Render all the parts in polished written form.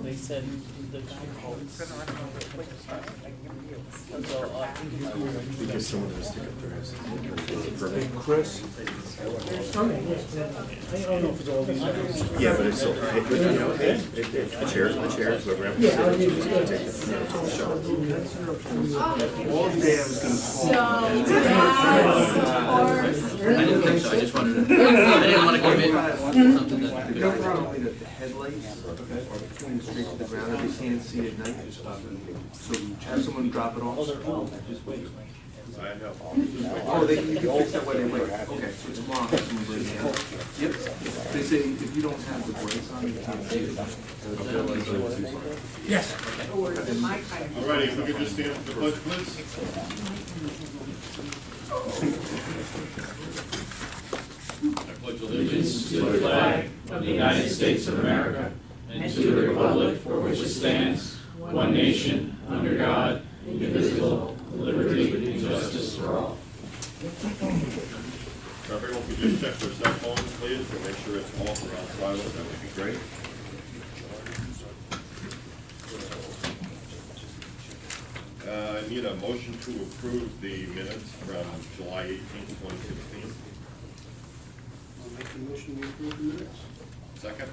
They said the guy called. Because someone has to get theirs. Chris? Okay, yes. I don't know if it's all these guys. Yeah, but it's still, you know, if the chairs, whoever else. Yeah, I mean, just gonna take the shot. All day I was gonna call. I didn't think so, I just wanted to, I didn't want to commit something that. The problem is that the headlights are pointing straight to the ground, and they can't see at night. So have someone drop it off. Just wait. I know. Oh, you can fix that when they wait. Okay, so tomorrow, someone bring it in. Yep. They say if you don't have the brakes on, you can't see it. Yes. Alrighty, if we could just stand for the pledge, please. I pledge allegiance to the flag of the United States of America and to the republic for which it stands, one nation, under God, indivisible, with liberty and justice for all. Everyone could just check their cell phones, please, to make sure it's off or on silent, that would be great. I need a motion to approve the minutes from July 18th, 2016. I'll make the motion to approve the minutes. Second?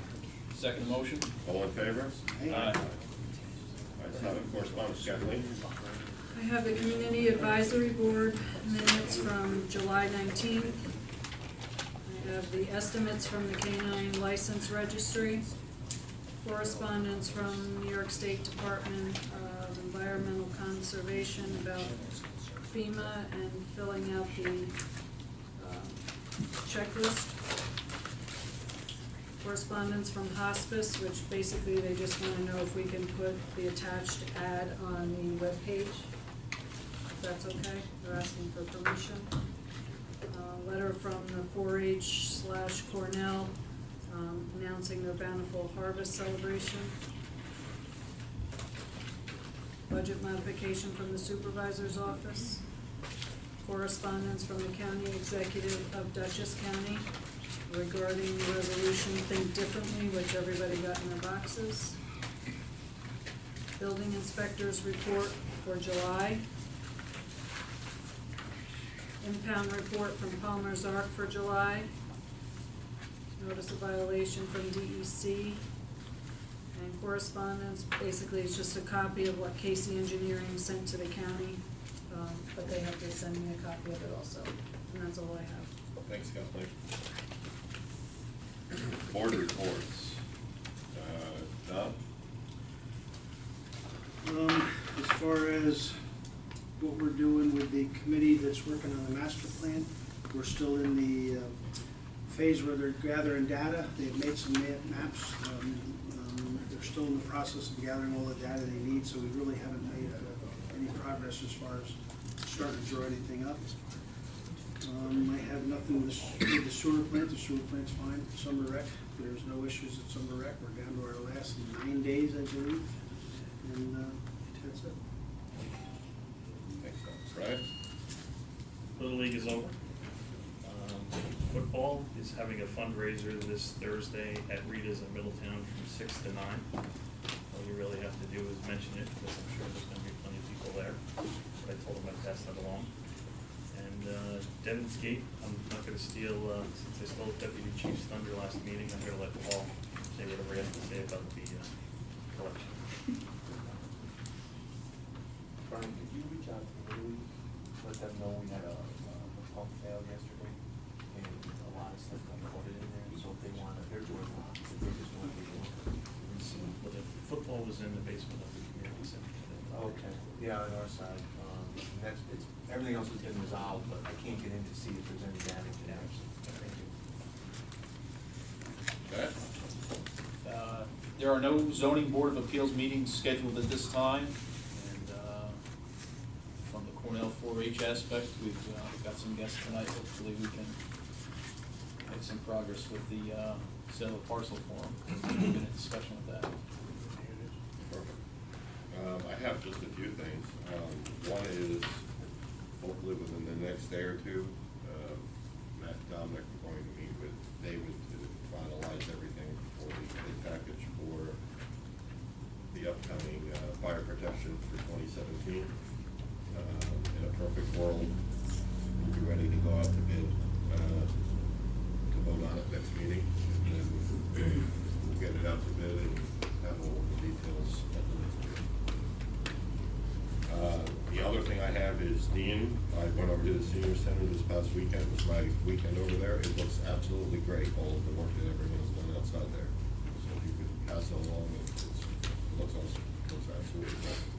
Second motion? All in favor? Aye. Ayes have it. Correspondence, Kathleen? I have the Community Advisory Board minutes from July 19th. I have the estimates from the Canine License Registry, correspondence from New York State Department of Environmental Conservation about FEMA and filling out the checklist. Correspondence from Hospice, which basically they just want to know if we can put the attached ad on the webpage. If that's okay, they're asking for permission. Letter from the 4-H/Cornell announcing their bountiful harvest celebration. Budget modification from the supervisor's office. Correspondence from the county executive of Dutchess County regarding the resolution Think Differently, which everybody got in their boxes. Building inspector's report for July. Impound report from Palmer's Arc for July. Notice of violation from DEC. And correspondence, basically it's just a copy of what Casey Engineering sent to the county, but they have to send me a copy of it also, and that's all I have. Thanks, Kathleen. Board reports. Don? As far as what we're doing with the committee that's working on the master plan, we're still in the phase where they're gathering data. They've made some maps. They're still in the process of gathering all the data they need, so we really haven't made any progress as far as starting to draw anything up. I have nothing with the sewer plant. The sewer plant's fine. Summer rec, there's no issues at Summer rec. We're down to our last 9 days, I believe, and that's it. Thanks, Don. Brian? Little League is over. Football is having a fundraiser this Thursday at Rita's in Middletown from 6 to 9. All you really have to do is mention it, because I'm sure there's going to be plenty of people there. But I told them I'd pass that along. And Devon's Gate, I'm not going to steal, since I stole Deputy Chief's thunder last meeting, I'm going to let Paul say whatever he has to say about the collection. Brian, could you reach out to Little League, let them know we had a pump fail yesterday, and a lot of stuff got flooded in there, so if they want to, they're doing it, if they just want to do it. Well, the football was in the basement of the community center today. Okay, yeah, on our side, and everything else has been resolved, but I can't get in to see if there's any damage in there. Thank you. Okay. There are no zoning board of appeals meetings scheduled at this time, and from the Cornell 4-H aspect, we've got some guests tonight. Hopefully we can make some progress with the sale of parcel form. We've been in discussion with that. Perfect. I have just a few things. One is, hopefully within the next day or two, Matt and Dominic are going to meet with David to finalize everything for the bid package for the upcoming fire protection for 2017. In a perfect world, we'll be ready to go out to bid, to vote on it next meeting. And then we'll get it out to bid and have all the details at the next meeting. The other thing I have is Dean. I went over to the senior center this past weekend. It was my weekend over there. It looks absolutely great, all of the work that everyone has done outside there. So if you could pass it along, it looks awesome. It looks absolutely awesome.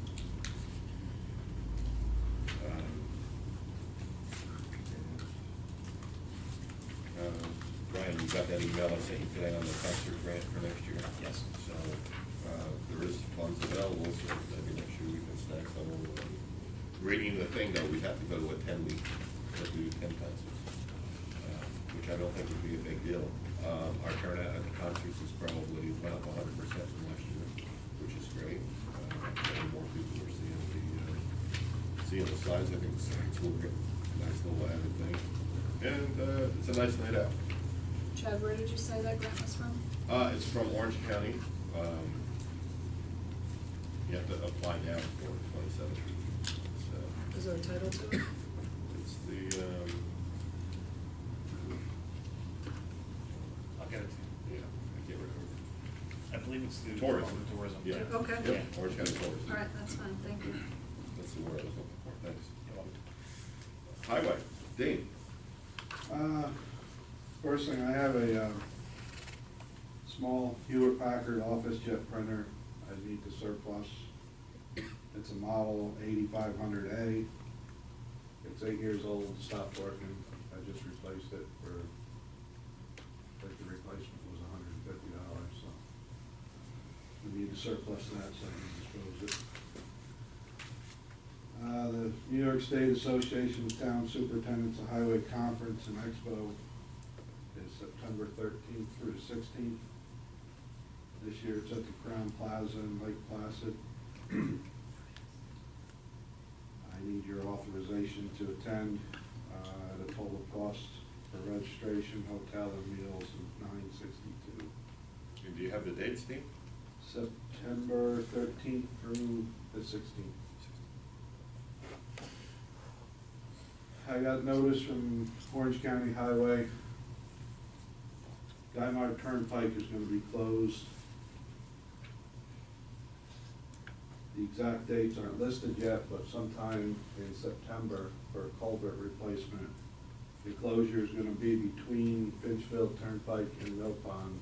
Brian, you got that email I sent you today on the Texas grant for next year? Yes. So, there is funds available, so maybe next year we can stack some over them. Reading the thing though, we'd have to go to a 10-week, if we do 10 pencils, which I don't think would be a big deal. Our turnout at the concerts is probably went up 100% from last year, which is great. Many more people are seeing the slides. I think it's a nice little added thing. And it's a nice night out. Chad, where did you say that grant was from? It's from Orange County. You have to apply now for 2017. Is there a title to it? It's the, I'll get it to you. yeah, I can't remember. I believe it's the Tourism. Tourism. Yeah. Okay. Yep, Orange County Tourism. All right, that's fine, thank you. That's the word I was looking for, thanks. Highway, Dean. First thing, I have a small Hewlett-Packard office jet printer I need to surplus. It's a model 8500A. It's 8 years old, stopped working. I just replaced it for, I think the replacement was $150, so we need to surplus that so I can dispose it. The New York State Association of Town Superintendents of Highway Conference and Expo is September 13th through the 16th. This year it's at the Crown Plaza in Lake Placid. I need your authorization to attend at a total cost for registration, hotel, and meals of $962. And do you have the dates, Dean? September 13th through the 16th. I got notice from Orange County Highway. Guymar Turnpike is going to be closed. The exact dates aren't listed yet, but sometime in September for culvert replacement. The closure is going to be between Finchville Turnpike and Mill Pond.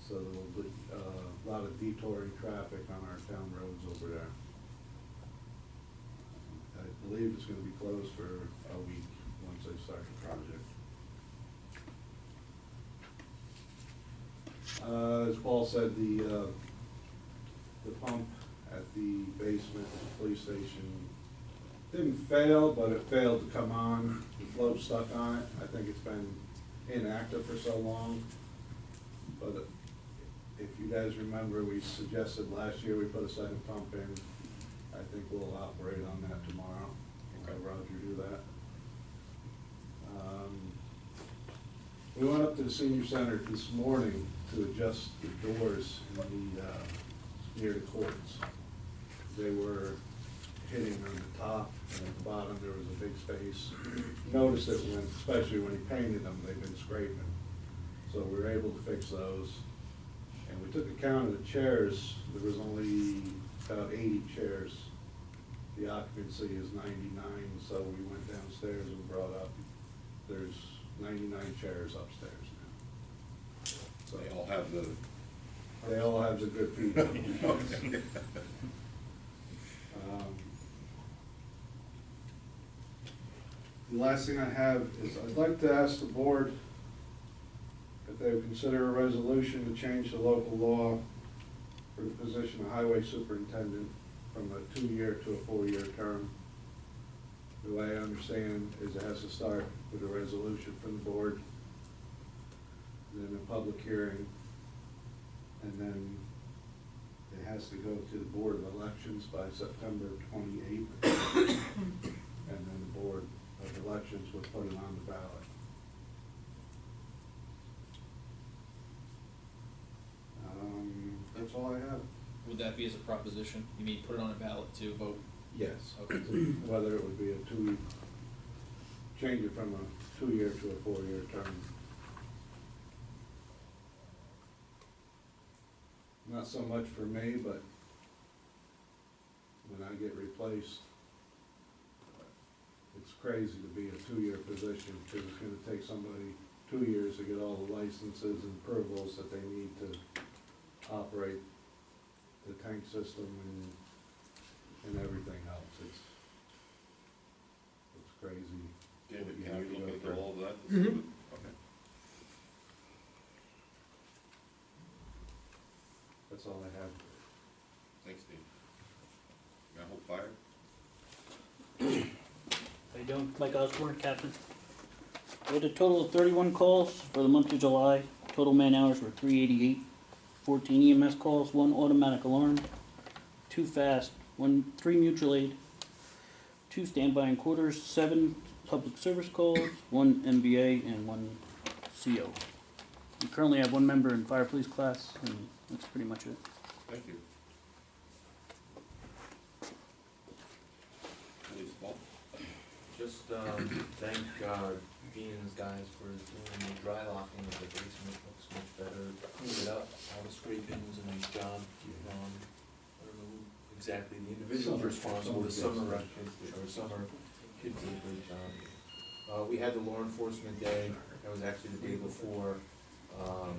So there will be a lot of detouring traffic on our town roads over there. I believe it's going to be closed for a week once they start the project. As Paul said, the pump at the basement of the police station didn't fail, but it failed to come on. The float stuck on it. I think it's been inactive for so long. But if you guys remember, we suggested last year we put a second pump in. I think we'll operate on that tomorrow. I'll have Roger do that. We went up to the senior center this morning to adjust the doors in the, near the courts. They were hitting on the top, and at the bottom there was a big space. Noticed it when, especially when he painted them, they've been scraping. So we were able to fix those. And we took account of the chairs. There was only about 80 chairs. The occupancy is 99, so we went downstairs and brought up, there's 99 chairs upstairs now. So they all have the. They all have the good feet. Okay. The last thing I have is I'd like to ask the board if they would consider a resolution to change the local law for the position of highway superintendent from a 2-year to a 4-year term. The way I understand is it has to start with a resolution from the board. then a public hearing, and then it has to go to the Board of Elections by September 28th. And then the Board of Elections will put it on the ballot. That's all I have. Would that be as a proposition? You mean put it on a ballot to vote? Yes. Okay. Whether it would be a change it from a 2-year to a 4-year term. Not so much for me, but when I get replaced, it's crazy to be a 2-year position, because it's gonna take somebody 2 years to get all the licenses and approvals that they need to operate the tank system and everything else. It's crazy. David, You can have you to look go into through. all of that? Mhm. Okay. That's all I have. Thanks, Steve. Mount Hope Fire? How you doing? Mike Osborne, Captain. We had a total of 31 calls for the month of July. Total man hours were 388. 14 EMS calls, 1 automatic alarm, 2 fast, 3 mutual aid, 2 standby and quarters, 7 public service calls, 1 MBA, and 1 CO. We currently have 1 member in fire police class, and that's pretty much it. Thank you. Please, Paul? Just thank Dean and his guys for doing the dry locking of the basement. Looks much better. Cleaned it up, all the scrapings, a nice job. I don't know who exactly the individuals Summer. responsible. The Summer summer kids, or summer kids did a great job. We had the law enforcement day. That was actually the day before, a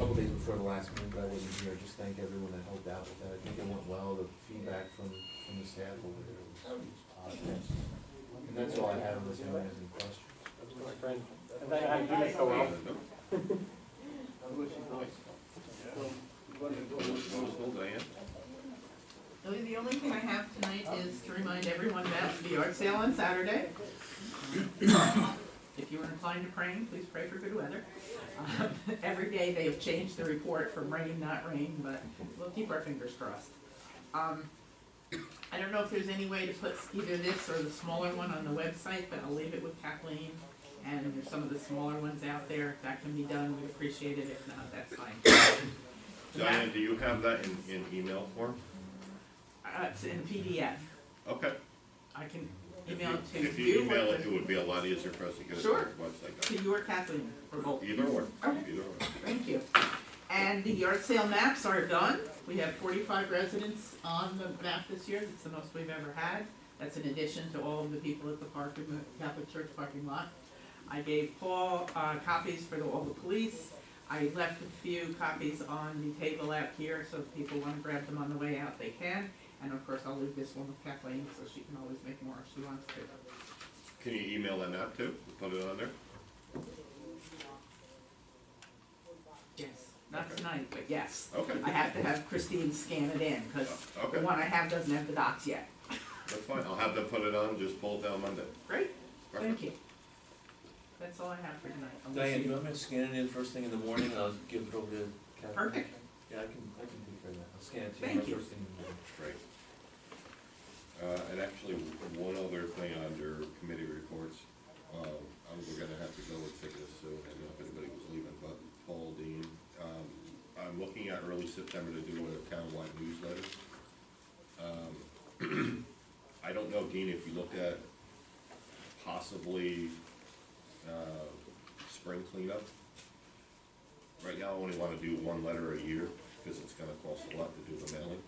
couple days before the last meeting, but I wasn't here. Just thank everyone that helped out with that. I think it went well. The feedback from the staff over there was positive. And that's all I have unless anyone has any questions. Diane? Really, the only thing I have tonight is to remind everyone about the yard sale on Saturday. If you are inclined to praying, please pray for good weather. Every day they have changed the report from rain, not rain, but we'll keep our fingers crossed. I don't know if there's any way to put either this or the smaller one on the website, but I'll leave it with Kathleen. And there's some of the smaller ones out there. If that can be done, we'd appreciate it. If not, that's fine. Diane, do you have that in email form? It's in PDF. Okay. I can email it to If you you. email or it, to- it would be a lot easier for us to get it Sure. to the website. To you or Kathleen, or both. Either or, Okay. either or. Thank you. And the yard sale maps are done. We have 45 residents on the map this year. It's the most we've ever had. That's in addition to all of the people at the Catholic Church parking lot. I gave Paul copies for all the police. I left a few copies on the table out here, so if people want to grab them on the way out, they can. And of course, I'll leave this one with Kathleen, so she can always make more if she wants to. Can you email that map too? Put it on there? Yes, not tonight, but yes. Okay. I have to have Christine scan it in, because Okay. the one I have doesn't have the dots yet. That's fine. I'll have them put it on, just pull it down Monday. Great, Perfect. thank you. That's all I have for tonight. Unless Diane, you- you want me to scan it in first thing in the morning, and I'll give it over to Kevin? Perfect. Yeah, I can take care of that. I'll scan it to Thank you you. first thing in the morning. Great. And actually, one other thing under committee reports, we're gonna have to go and figure this soon, I don't know if anybody was leaving, but Paul Dean, I'm looking at early September to do a townwide newsletter. I don't know, Dean, if you looked at possibly, spring cleanup. Right now, I only wanna do 1 letter a year, because it's gonna cost a lot to do the mailing.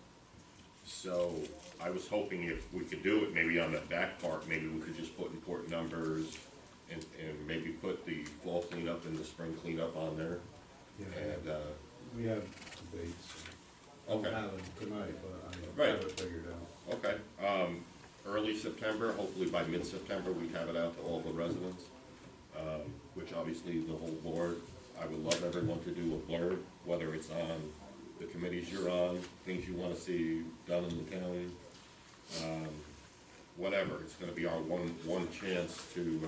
So I was hoping if we could do it, maybe on the back part, maybe we could just put important numbers and maybe put the fall cleanup and the spring cleanup on there. Yeah, And, we have debates. I don't Okay. have them tonight, but I Right. have it figured out. okay, early September, hopefully by mid-September, we have it out to all the residents. Which obviously the whole board, I would love everyone to do a blurb, whether it's on the committees you're on, things you wanna see done in the county. Whatever, it's gonna be our one chance to,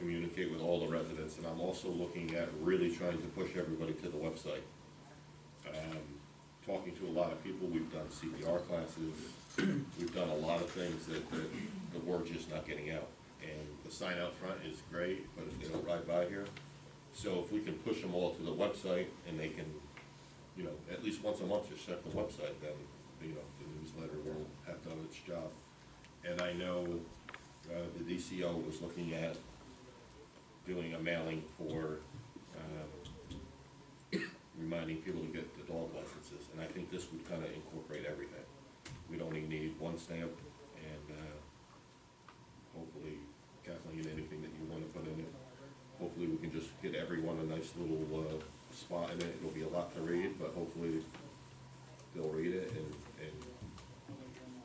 communicate with all the residents, and I'm also looking at really trying to push everybody to the website. Talking to a lot of people, we've done CPR classes, we've done a lot of things that the word's just not getting out. And the sign out front is great, but if they don't ride by here, so if we can push them all to the website and they can, you know, at least once a month just check the website, then, you know, the newsletter will have done its job. And I know, the DCO was looking at doing a mailing for, reminding people to get the dog licenses, and I think this would kind of incorporate everything. We'd only need one stamp, and, hopefully, Kathleen, anything that you want to put in it, hopefully we can just get everyone a nice little, spot in it. It'll be a lot to read, but hopefully they'll read it, and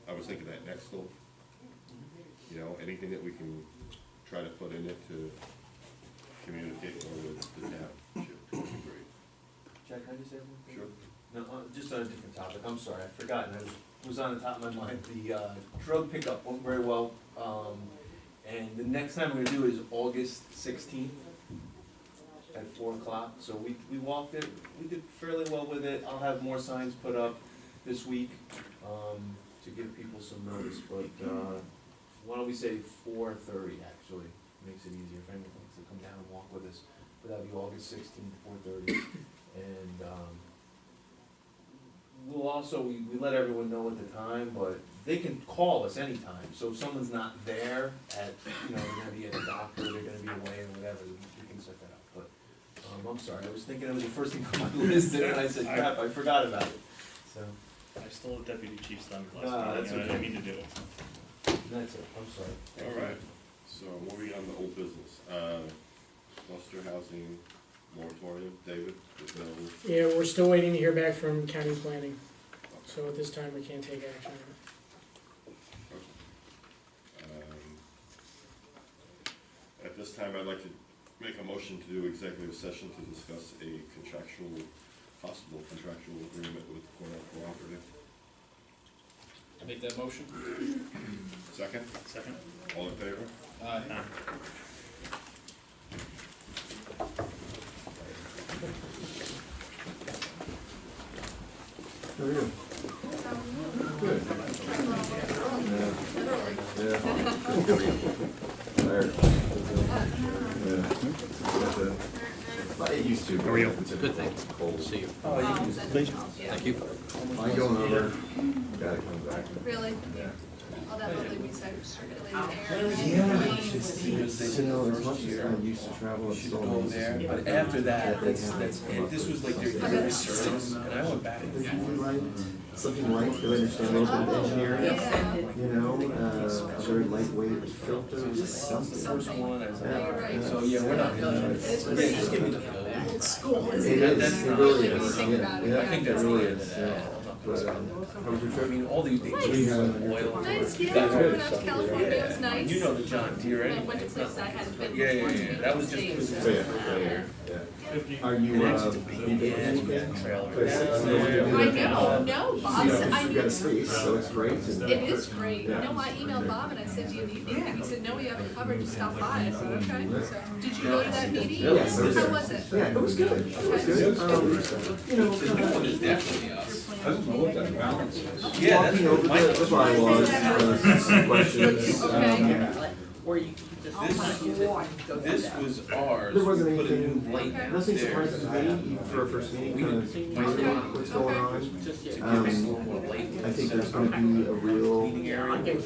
I was thinking that next though, you know, anything that we can try to put in it to communicate more with the town should be great. Jack, can I just add one thing? Sure. No, just on a different topic, I'm sorry, I've forgotten, it was on the top of my mind, the, drug pickup went very well, and the next time we're gonna do is August 16th at 4 o'clock, so we walked it, we did fairly well with it, I'll have more signs put up this week, to give people some notice, but, why don't we say 4:30 actually, makes it easier if anyone wants to come down and walk with us, but that'll be August 16th, 4:30. And, we'll also, we let everyone know at the time, but they can call us anytime, so if someone's not there at, you know, they're gonna be at a doctor, they're gonna be away or whatever, we can set that up, but, I'm sorry, I was thinking it was the first thing on my list, and I said, crap, I forgot about it, so, I stole the deputy chief's thunder Ah, last night, that's I didn't okay. mean to do it. that's it, I'm sorry. All right, so moving on to old business, cluster housing moratorium, David, there's no, Yeah, we're still waiting to hear back from county planning, so at this time we can't take action on it. At this time, I'd like to make a motion to do executive session to discuss a possible contractual agreement with Cornell Cooperative. I make that motion? Second, Second? all in favor? Aye. How are you? Good. It used to. How are you? Good, thanks. Cold. See you. Oh, you can Please. Thank you. I'm going over. Gotta come back. Really? Yeah. All that lovely music, circulating air. You know, as much as I used to travel and so on there, but after that, and this was like their yearly service, and I went back. Something light to understand a little bit of engineering, Yeah. you know, a very lightweight filter, just something. First one, I was No, you're right. so yeah, we're not gonna do it. It's Yeah, pretty just give me the. old school, It isn't is, it? it really When you is, think about it, yeah. I think that's It really the end is, of yeah. that. But, How was your trip? I mean, all these Nice. things. Nice, yeah, we went out to California, it was nice. You know the John Deere I anyway. went to places I hadn't been Yeah, before. yeah, yeah, that was just. So, yeah. Are you, Yeah, you doing anything? trailer. I know, no, Bob said, I You've knew. got a space, so it's great. and- It is great. Yeah. No, I emailed Bob and I said, do you need anything? And he said, no, we have it covered, just stop by. I said, okay. So, did you go to that meeting? Yes, I was How there. was it? Yeah, it was good, it was good. You know, The new one is definitely us. walking Yeah, that's over the bylaws, some questions. Okay. Or you could just use it. This was ours. There wasn't We put a new anything, light nothing downstairs. surprises me, even for a first meeting, kind of finding out what's going on. To give us a little more light. I think there's gonna be a real Meeting area. need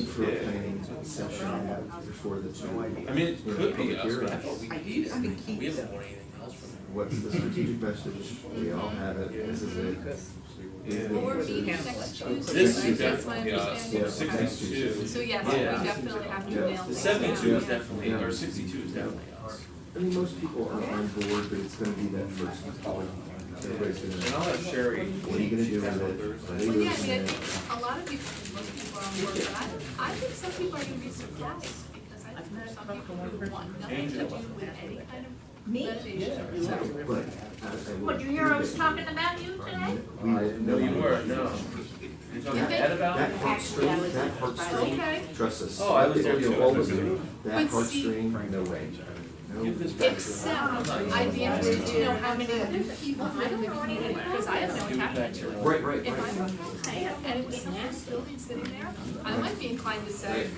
for a planning session before the two. I mean, it could be us, but I thought we needed it. We haven't won anything else from them. What's the strategic message? We all have it, this is it. Well, we're meeting next Tuesday, This right? is That's my definitely us. understanding. Yeah, Sixty-two. So yes, we Yeah. definitely have to Yeah. nail The things 72 down. is definitely, or 62 is definitely us. I mean, most people are on board, but it's gonna be that first call. Everybody's And gonna, I'll have Sherry. what are you gonna do with it? Are they Well, yeah, I losing mean, I it? think a lot of people, most people are on board, but I think some people are gonna be surprised, because I think there's some people who want nothing to do with any kind of renovation. But I What, would you hear I was think talking about you today? we will No, you were, no. You're talking bad about That it? heartstring, Okay. trust us. Oh, I was told you all about of you, that But see- heartstring, no way. No. Give this back to Except, I'd be interested to know how many people live in the community, because I have no attachment to it. Right, right, If right. I'm okay, and it was a nice building sitting there, I might be inclined to say,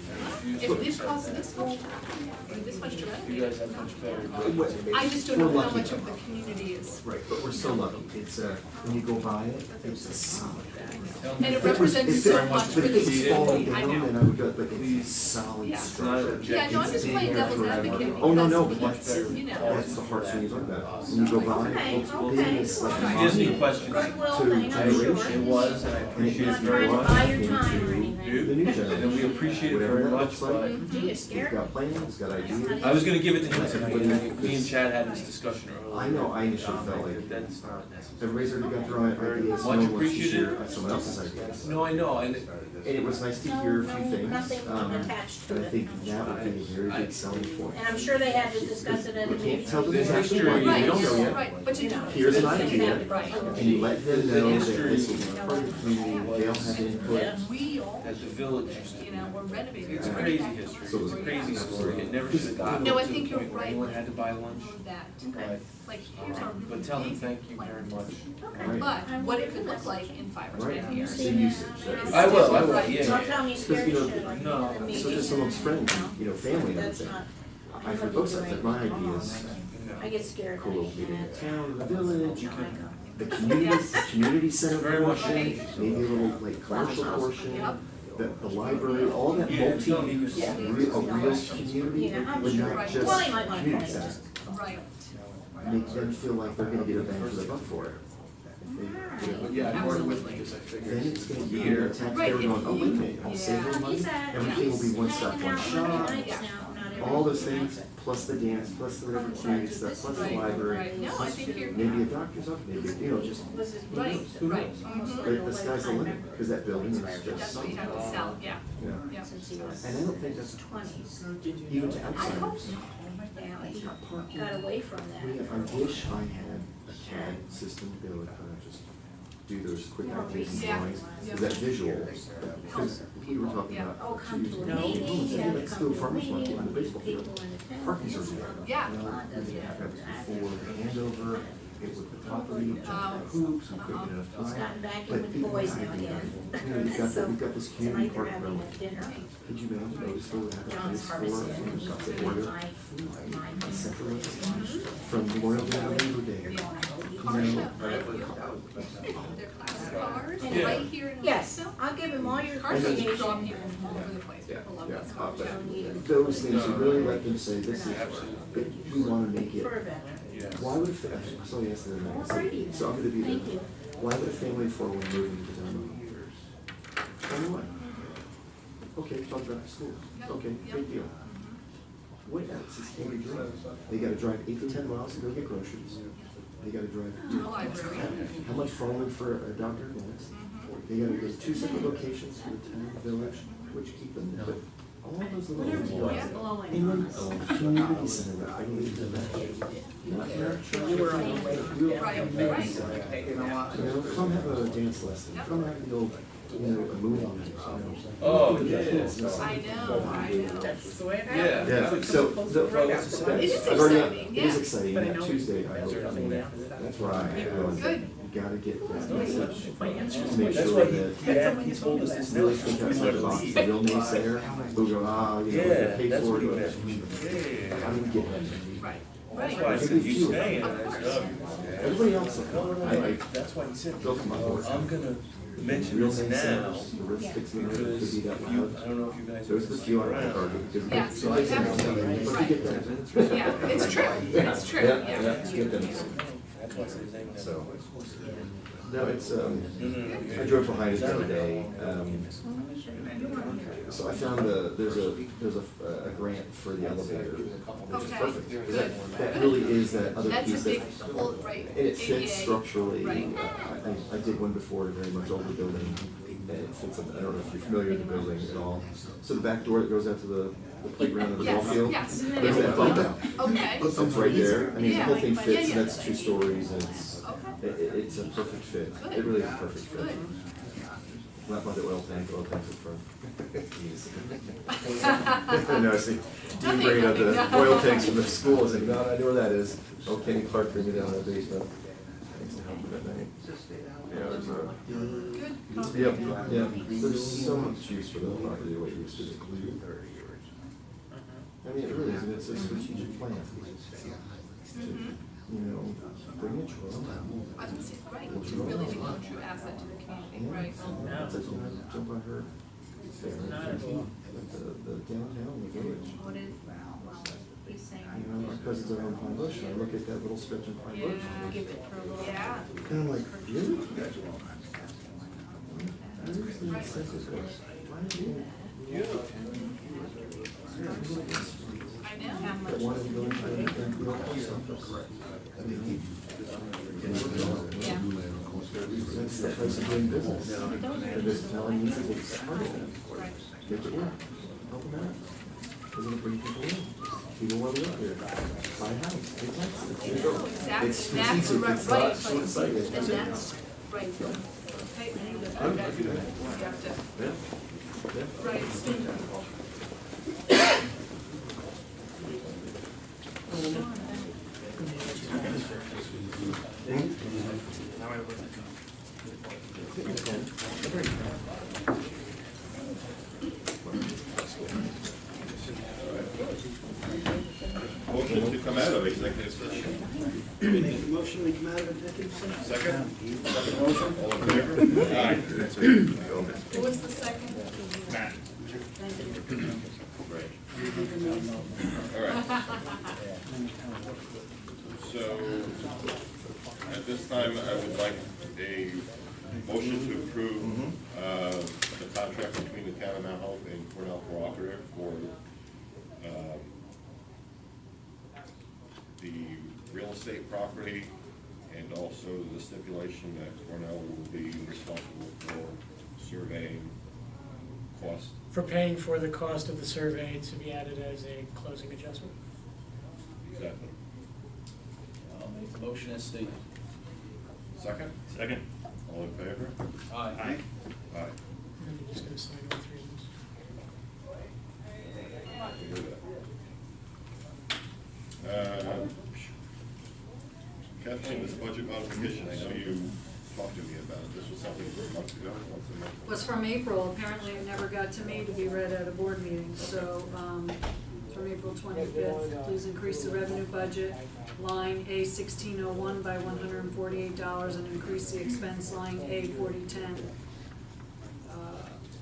if this costs this much, or this much to You renovate, guys have much better. I just don't We're know how lucky much though. of the community is. Right, but we're so lucky. It's when you go by it, it's a solid. And it If was- represents if so it- much for But the if it's falling community, I down, know. then I would go, but it's solid Yeah. It's not structure. an Yeah, no, I'm just It's been playing there devil's forever. advocate Oh, no, no, because but it's, that's, you know. that's the heartstring you're talking about. When you go by, it's like a Disney monument questions. to generation. It was, and I appreciate it very much. Into the new generation. And we appreciate it Whatever very that much, looks like. but It's got plans, it's got ideas. I was gonna give it to him tonight. Me and Chad had this discussion earlier. I know, I initially felt like That's not necessary. everybody's already got their own ideas, no Much one wants to appreciated. share someone else's ideas. No, I know, and And it was nice to hear a few things, attached to but I it. think that would be a very big selling point. And I'm sure they had to discuss it at a You can't meeting. tell them The exactly history, what, you Right, don't know yet. right, but you don't. Here's an Right. idea, Right. and you let them know that this will be part of the community, they'll have input. We all, that the village used to you know, we're renovating. It's a crazy history, it's a crazy story, it never should have gotten No, I to the think you're point where right. anyone had to buy lunch. That, But, like, here's our really but tell them basic thank you plan. very much. Right. But what it could look like in 5 or 10 years. The usage. I will, Right. yeah, Don't yeah. tell me Because, scared you know, shit. No, so just someone's friend, family and That's everything. not, I've heard both sides, like my ideas, I get scared. cool little meeting in the town, the village, the community center Very much portion, maybe a little like commercial portion, the library, all that multi, a real community, but not just Well, you might wanna community call it center. just. Right. Make them feel like they're gonna get a bang for their buck for it. Yeah, I'm bored with because I figured. Then it's gonna be Here. a taxpayer going, oh, wait a minute, I'm saving money, everything will be one stop, one shop. All those things, plus the dance, plus the whatever community stuff, plus the Right, library, right. No, I plus think you're. maybe a doctor's office, maybe, just, Right, who knows? right. Mhm. But the sky's the limit, because that building is That's just, what you have to sell, yeah, yeah. yeah. And I don't think that's even to outsiders. It's not parking. Got away from that. I wish I had a CAD system to be able to kind of just do those quick activities Yeah. drawings, Yeah. because that visual, because we were talking Yeah. about. Oh, come to a Tuesday, meeting, let's do a farmer's market on the baseball field. people in the town. Parking's already there. Yeah. You know, we could have that before the handover, it with the property, jump the hoops, we couldn't enough He's time. gotten back in But with people boys have now ideas. again. You know, we've got this community Tonight they're park having built. a dinner. Could you imagine, those still would have a John's place for, harvested. got the order, My a separate, from Memorial Day to Labor Day. Car show, right? They're classic cars, Yeah. right here in Yes, Lakeville. I'll give him all your Car shows information. are drawn people all over the place, Yeah, people love yeah, those car shows. those things, you really let them say, this is, we wanna make it. For a veteran. Why would, I saw yesterday night, Alrighty. so I'm gonna be there. Thank you. Why would a family of four want to move into Delano? Tell me why. Okay, talk about school. Okay, big deal. What else is can we drive? They gotta drive 8 to 10 miles to go get groceries. They gotta drive. How much following for a doctor? Yes. They gotta go to 2 separate locations for the town, village, which keep them, but all those little things. And then, community center, I believe in that. Come have a dance lesson, come have the old, a movie. Oh, yeah. I know. That's the way it Yeah. happens. Yeah, so, It is I've already, exciting, it is yeah. exciting, that Tuesday, I hope, I mean, that's right. Good. You gotta get that message, just make That's sure why that he told us this. really think outside the box, the real naysayer, who go, Yeah, pay that's for what he it. meant. I didn't get that. Right, That's right. why I said, you stay in it. Everybody else, I That's why he said, built my board. I'm gonna mention Real this now, naysayers, the real sticks in the road, because could be if that you, loud. I don't know if you guys. Those are the few I target, because. Yeah, so they say, absolutely. but you get that. Yeah, it's true, it's true, yeah. Yeah, get them. That's why I said his name. So, no, it's, No, no. I drove behind it the other day, so I found there's a grant for the elevator, which is Okay, perfect. 'Cause good. that really is that other That's a piece big, that, whole, right. and it fits ADA. structurally. Right. I did one before, a very much older building, and it fits, I don't know if you're familiar with the building at all. So the back door that goes out to the playground of the ball Yes, field. yes. There's that bump out. Okay. It's right there, I mean, the whole thing Yeah, fits, yeah. and that's 2 stories, and it's, Okay. it's a perfect fit. Good. It really is a perfect fit. Good. Not by the oil tanks is for. No, I see, Dean bringing up the oil tanks from the school, I was like, no, I know where that is. Oh, Kenny Clark bring me down to the basement. Thanks to help with that night. Yeah, there's yeah, there's so much use for the property, what use is it? I mean, it really is, and it's a strategic plan. You know, bring a truck. I was gonna say, right, to really become a true asset to the community, right? It's like, you know, jump on her. The downtown, the village. What is, he's saying. You know, my cousins are on Pine Bush, and I look at that little stretch in Pine Bush. Yeah, give it for a little. Yeah. And I'm like, really? Where's the incentive there? Why did you? I know. That one in the village, and you don't post office. I mean, Yeah. that's the place of doing business. They're just telling you to take part of it. Make it work. Help them out. They're gonna bring people in. People want to live here. Buy a house, pay taxes. There you go. Exactly. It's That's strategic, right, it's not right. short-sighted. And that's, right. Okay, I'm you happy to. have to, Yeah. Yeah. right. Motion to come out of executive session. Make a motion, we come out of executive session. Second? Second motion, all in favor? Aye. Who was the second? Matt. Great. All right. So, at this time, I would like a motion to approve the contract between the town of Mount Hope and Cornell Cooperative for the real estate property, and also the stipulation that Cornell will be responsible for surveying costs. For paying for the cost of the survey to be added as a closing adjustment. Exactly. I'll make the motion as stated. Second? Second. All in favor? Aye. Aye. And you're just gonna sign all three of those. Do that. Kathleen, this budget modification, I know you talked to me about it. This was something from months ago, once a month. Was from April, apparently it never got to me to be read at a board meeting, so, from April 25th, please increase the revenue budget, line A 1601 by $148, and increase the expense line A 4010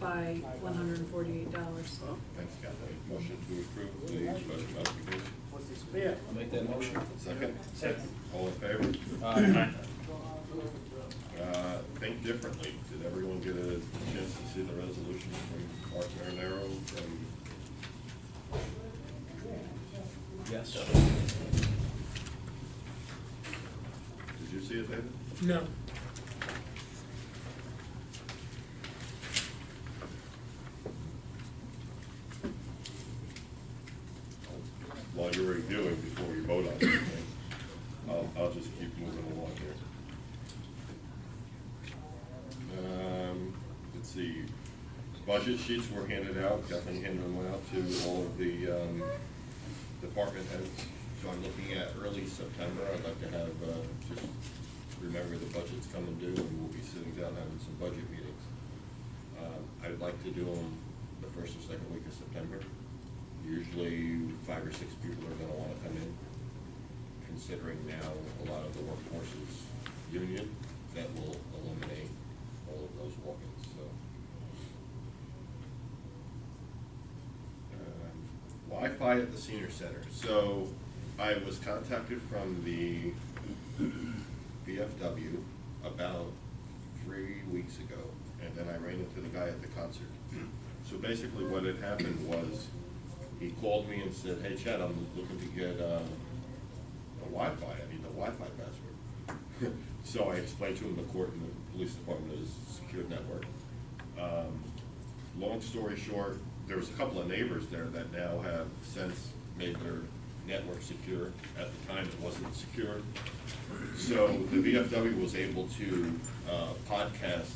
by $148. Thanks, Kathleen. Motion to approve the budget modification. I'll make that motion. Second? Second. All in favor? Aye. Think differently. Did everyone get a chance to see the resolution from Mark Marinero? Yes. Did you see it, David? No. While you're reviewing, before we vote on anything, I'll just keep moving along here. Let's see, budget sheets were handed out, Kathleen handed them out to all of the department heads. So I'm looking at early September. I'd like to have, just remember the budget's coming due, and we'll be sitting down having some budget meetings. I'd like to do them the first or second week of September. Usually 5 or 6 people are gonna wanna come in, considering now a lot of the workforce is union. That will eliminate all of those walk-ins, so. Wi-Fi at the senior center. So I was contacted from the VFW about 3 weeks ago, and then I ran into the guy at the concert. So basically what had happened was, he called me and said, hey Chad, I'm looking to get a Wi-Fi, I need the Wi-Fi password. So I explained to him the court and the police department is a secured network. Long story short, there was a couple of neighbors there that now have since made their network secure. At the time, it wasn't secure. So the VFW was able to podcast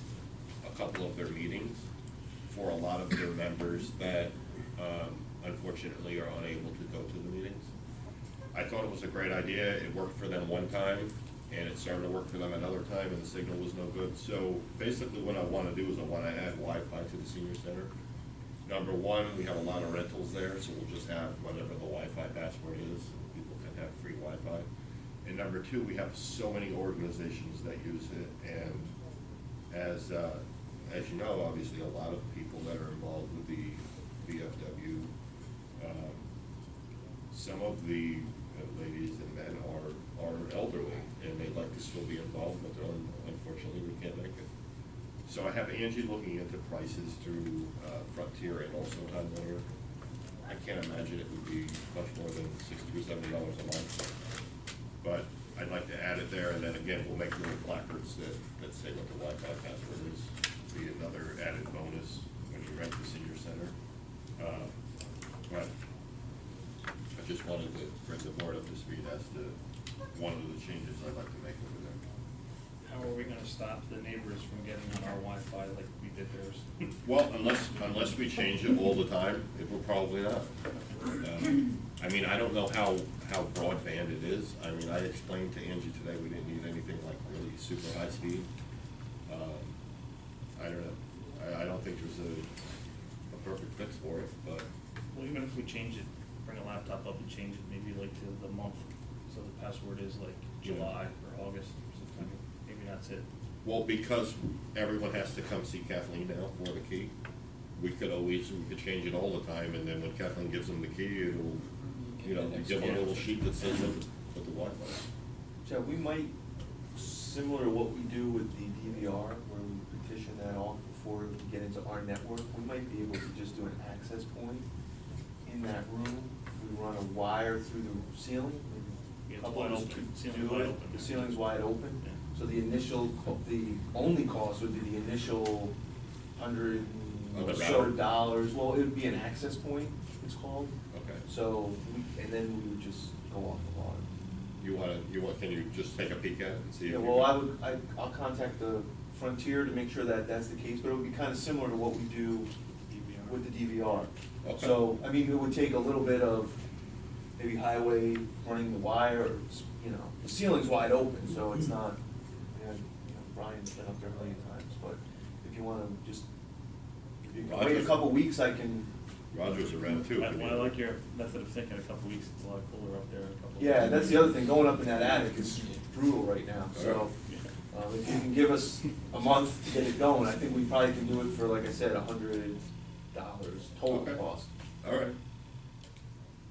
a a couple of their meetings for a lot of their members that unfortunately are unable to go to the meetings. I thought it was a great idea. It worked for them one time, and it started to work for them another time, and the signal was no good. So basically what I want to do is I want to add Wi-Fi to the senior center. Number one, we have a lot of rentals there, so we'll just have whatever the Wi-Fi password is, and people can have free Wi-Fi. And number two, we have so many organizations that use it, and as you know, obviously, a lot of people that are involved with the VFW, some of the ladies and men are elderly, and they'd like to still be involved, but unfortunately, we can't make it. So I have Angie looking into prices through Frontier and also Time Warner. I can't imagine it would be much more than $60 or $70 a month. But I'd like to add it there, and then again, we'll make little placards that say what the Wi-Fi password is. Be another added bonus when you rent the senior center. But I just wanted to bring the board up to speed as to one of the changes I'd like to make over there. How are we gonna stop the neighbors from getting on our Wi-Fi like we did theirs? Well, unless we change it all the time, it will probably not. I mean, I don't know how broadband it is. I mean, I explained to Angie today we didn't need anything like really super high speed. I don't know. I don't think there's a perfect fix for it, but. Well, even if we change it, bring a laptop up and change it maybe like to the month, so the password is like July or August or September, maybe that's it. Well, because everyone has to come see Kathleen now for the key, we could change it all the time, and then when Kathleen gives them the key, it'll, you know, give them a little sheet that says what the Wi-Fi. Jeff, we might, similar to what we do with the DVR, where we petition that off before we get into our network, we might be able to just do an access point in that room. We run a wire through the ceiling. Yeah, A couple wide of us open. could Ceiling's do wide it. open. The ceiling's wide open. Yeah. So the only cost would be the initial $100 or so dollars. Well, it would be an access point, it's called. Okay. So, and then we would just go off the line. Can you just take a peek at it and see if Yeah, you well, can- I'll contact the Frontier to make sure that that's the case, but it would be kind of similar to what we do with the DVR. Okay. So, I mean, it would take a little bit of maybe highway running the wire, or, you know, the ceiling's wide open, so it's not, Brian's been up there a million times, but if you wanna just, if you can wait a couple weeks, I can. Roger's around too. I like your method of thinking, a couple weeks, it's a lot cooler up there in a couple weeks. Yeah, that's the other thing, going up in that attic is brutal right now, so, if you can give us a month to get it going, I think we probably can do it for, like I said, $100 total Okay. cost. All right,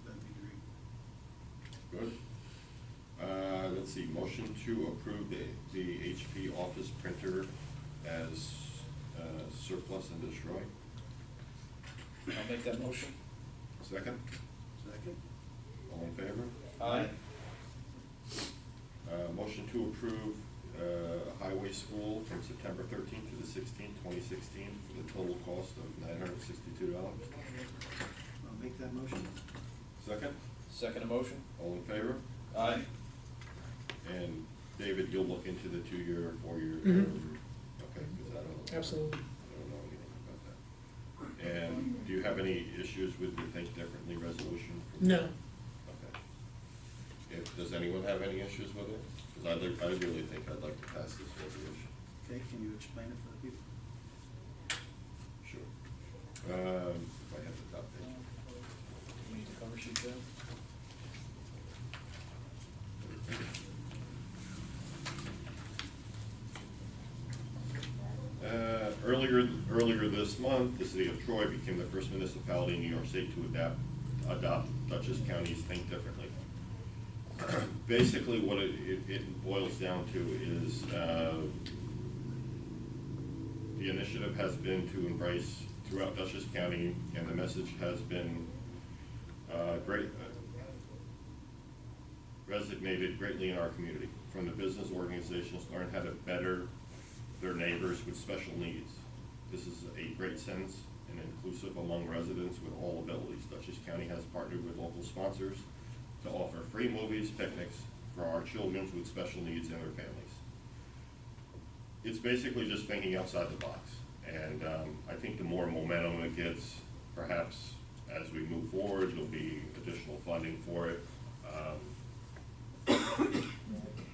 That'd be great. good. Let's see, motion to approve the HP Office printer as surplus and destroy. I'll make that motion. Second, Second? all in favor? Aye. Motion to approve highway school from September 13th to the 16th, 2016, for the total cost of $962. I'll make that motion. Second, Second motion. all in favor? Aye. And David, you'll look into the 2-year, 4-year Mhm. term? Okay, because I don't know. Absolutely. I don't know anything about that. And do you have any issues with the Think Differently resolution? No. Okay. Does anyone have any issues with it? Because I really think I'd like to pass this resolution. Okay, can you explain it for the people? Sure. I have the top page. We need the cover sheet there. Earlier this month, the city of Troy became the first municipality in New York State to adopt Dutchess County's Think Differently. Basically, what it boils down to is the initiative has been to embrace throughout Dutchess County, and the message has been resonated greatly in our community. From the business organizations, learn how to better their neighbors with special needs. This is a great sense and inclusive among residents with all abilities. Dutchess County has partnered with local sponsors to offer free movies, picnics for our children with special needs and their families. It's basically just thinking outside the box. And I think the more momentum it gets, perhaps as we move forward, there'll be additional funding for it.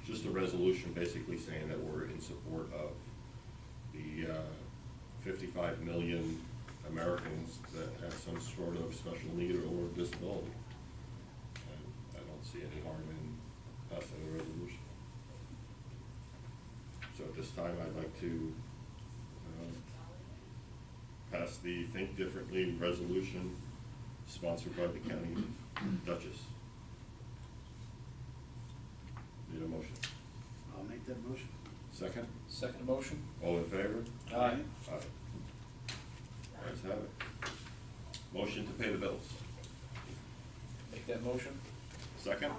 Just a resolution basically saying that we're in support of the 55 million Americans that have some sort of special need or disability. And I don't see any harm in passing the resolution. So at this time, I'd like to pass the Think Differently resolution sponsored by the County of Dutchess. Need a motion? I'll make that motion. Second? Second motion? All in favor? Aye. Aye. Ayes have it. Motion to pay the bills. Make that motion? Second?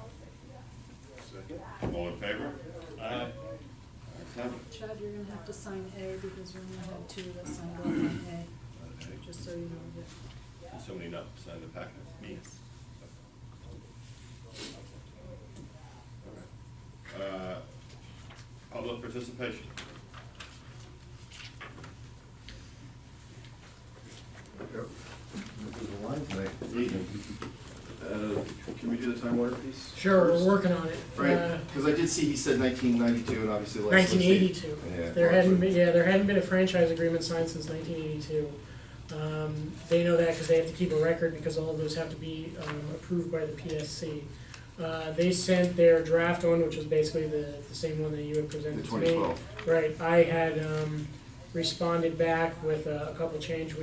Second? All in favor? Aye. Ayes have it. Chad, you're gonna have to sign A because we only have two that signed off on A, Okay. just so you know. Can somebody not sign the packet? Me. Okay. Public participation. Can we do the time order, please? Sure, we're first? working on it. Right, because I did see he said 1992, and obviously last Wednesday. 1982. Yeah. There hadn't been a franchise agreement signed since 1982. They know that because they have to keep a record because all of those have to be approved by the PSC. They sent their draft one, which was basically the same one that you had presented The to me. 2012. Right. I had responded back with a couple changes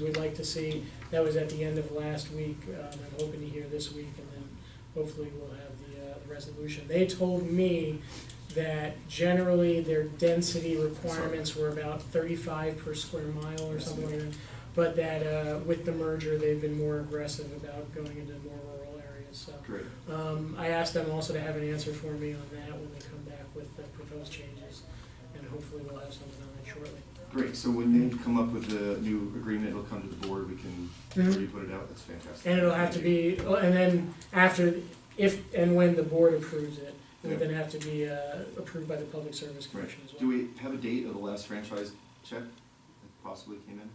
we'd like to see. That was at the end of last week. I'm hoping to hear this week, and then hopefully we'll have the resolution. They told me that generally their density requirements were about 35 per square mile or something like that, but that with the merger they've been more aggressive about going into more rural areas. So Great. I asked them also to have an answer for me on that when they come back with the proposed changes, and hopefully we'll have something on that shortly. Great, so when they come up with the new agreement, it'll come to the board, we can put it out, that's fantastic. And it'll have to be, and then after, if and when the board approves it, it will Yeah. then have to be approved by the Public Service Commission as well. Do we have a date of the last franchise check that possibly came in?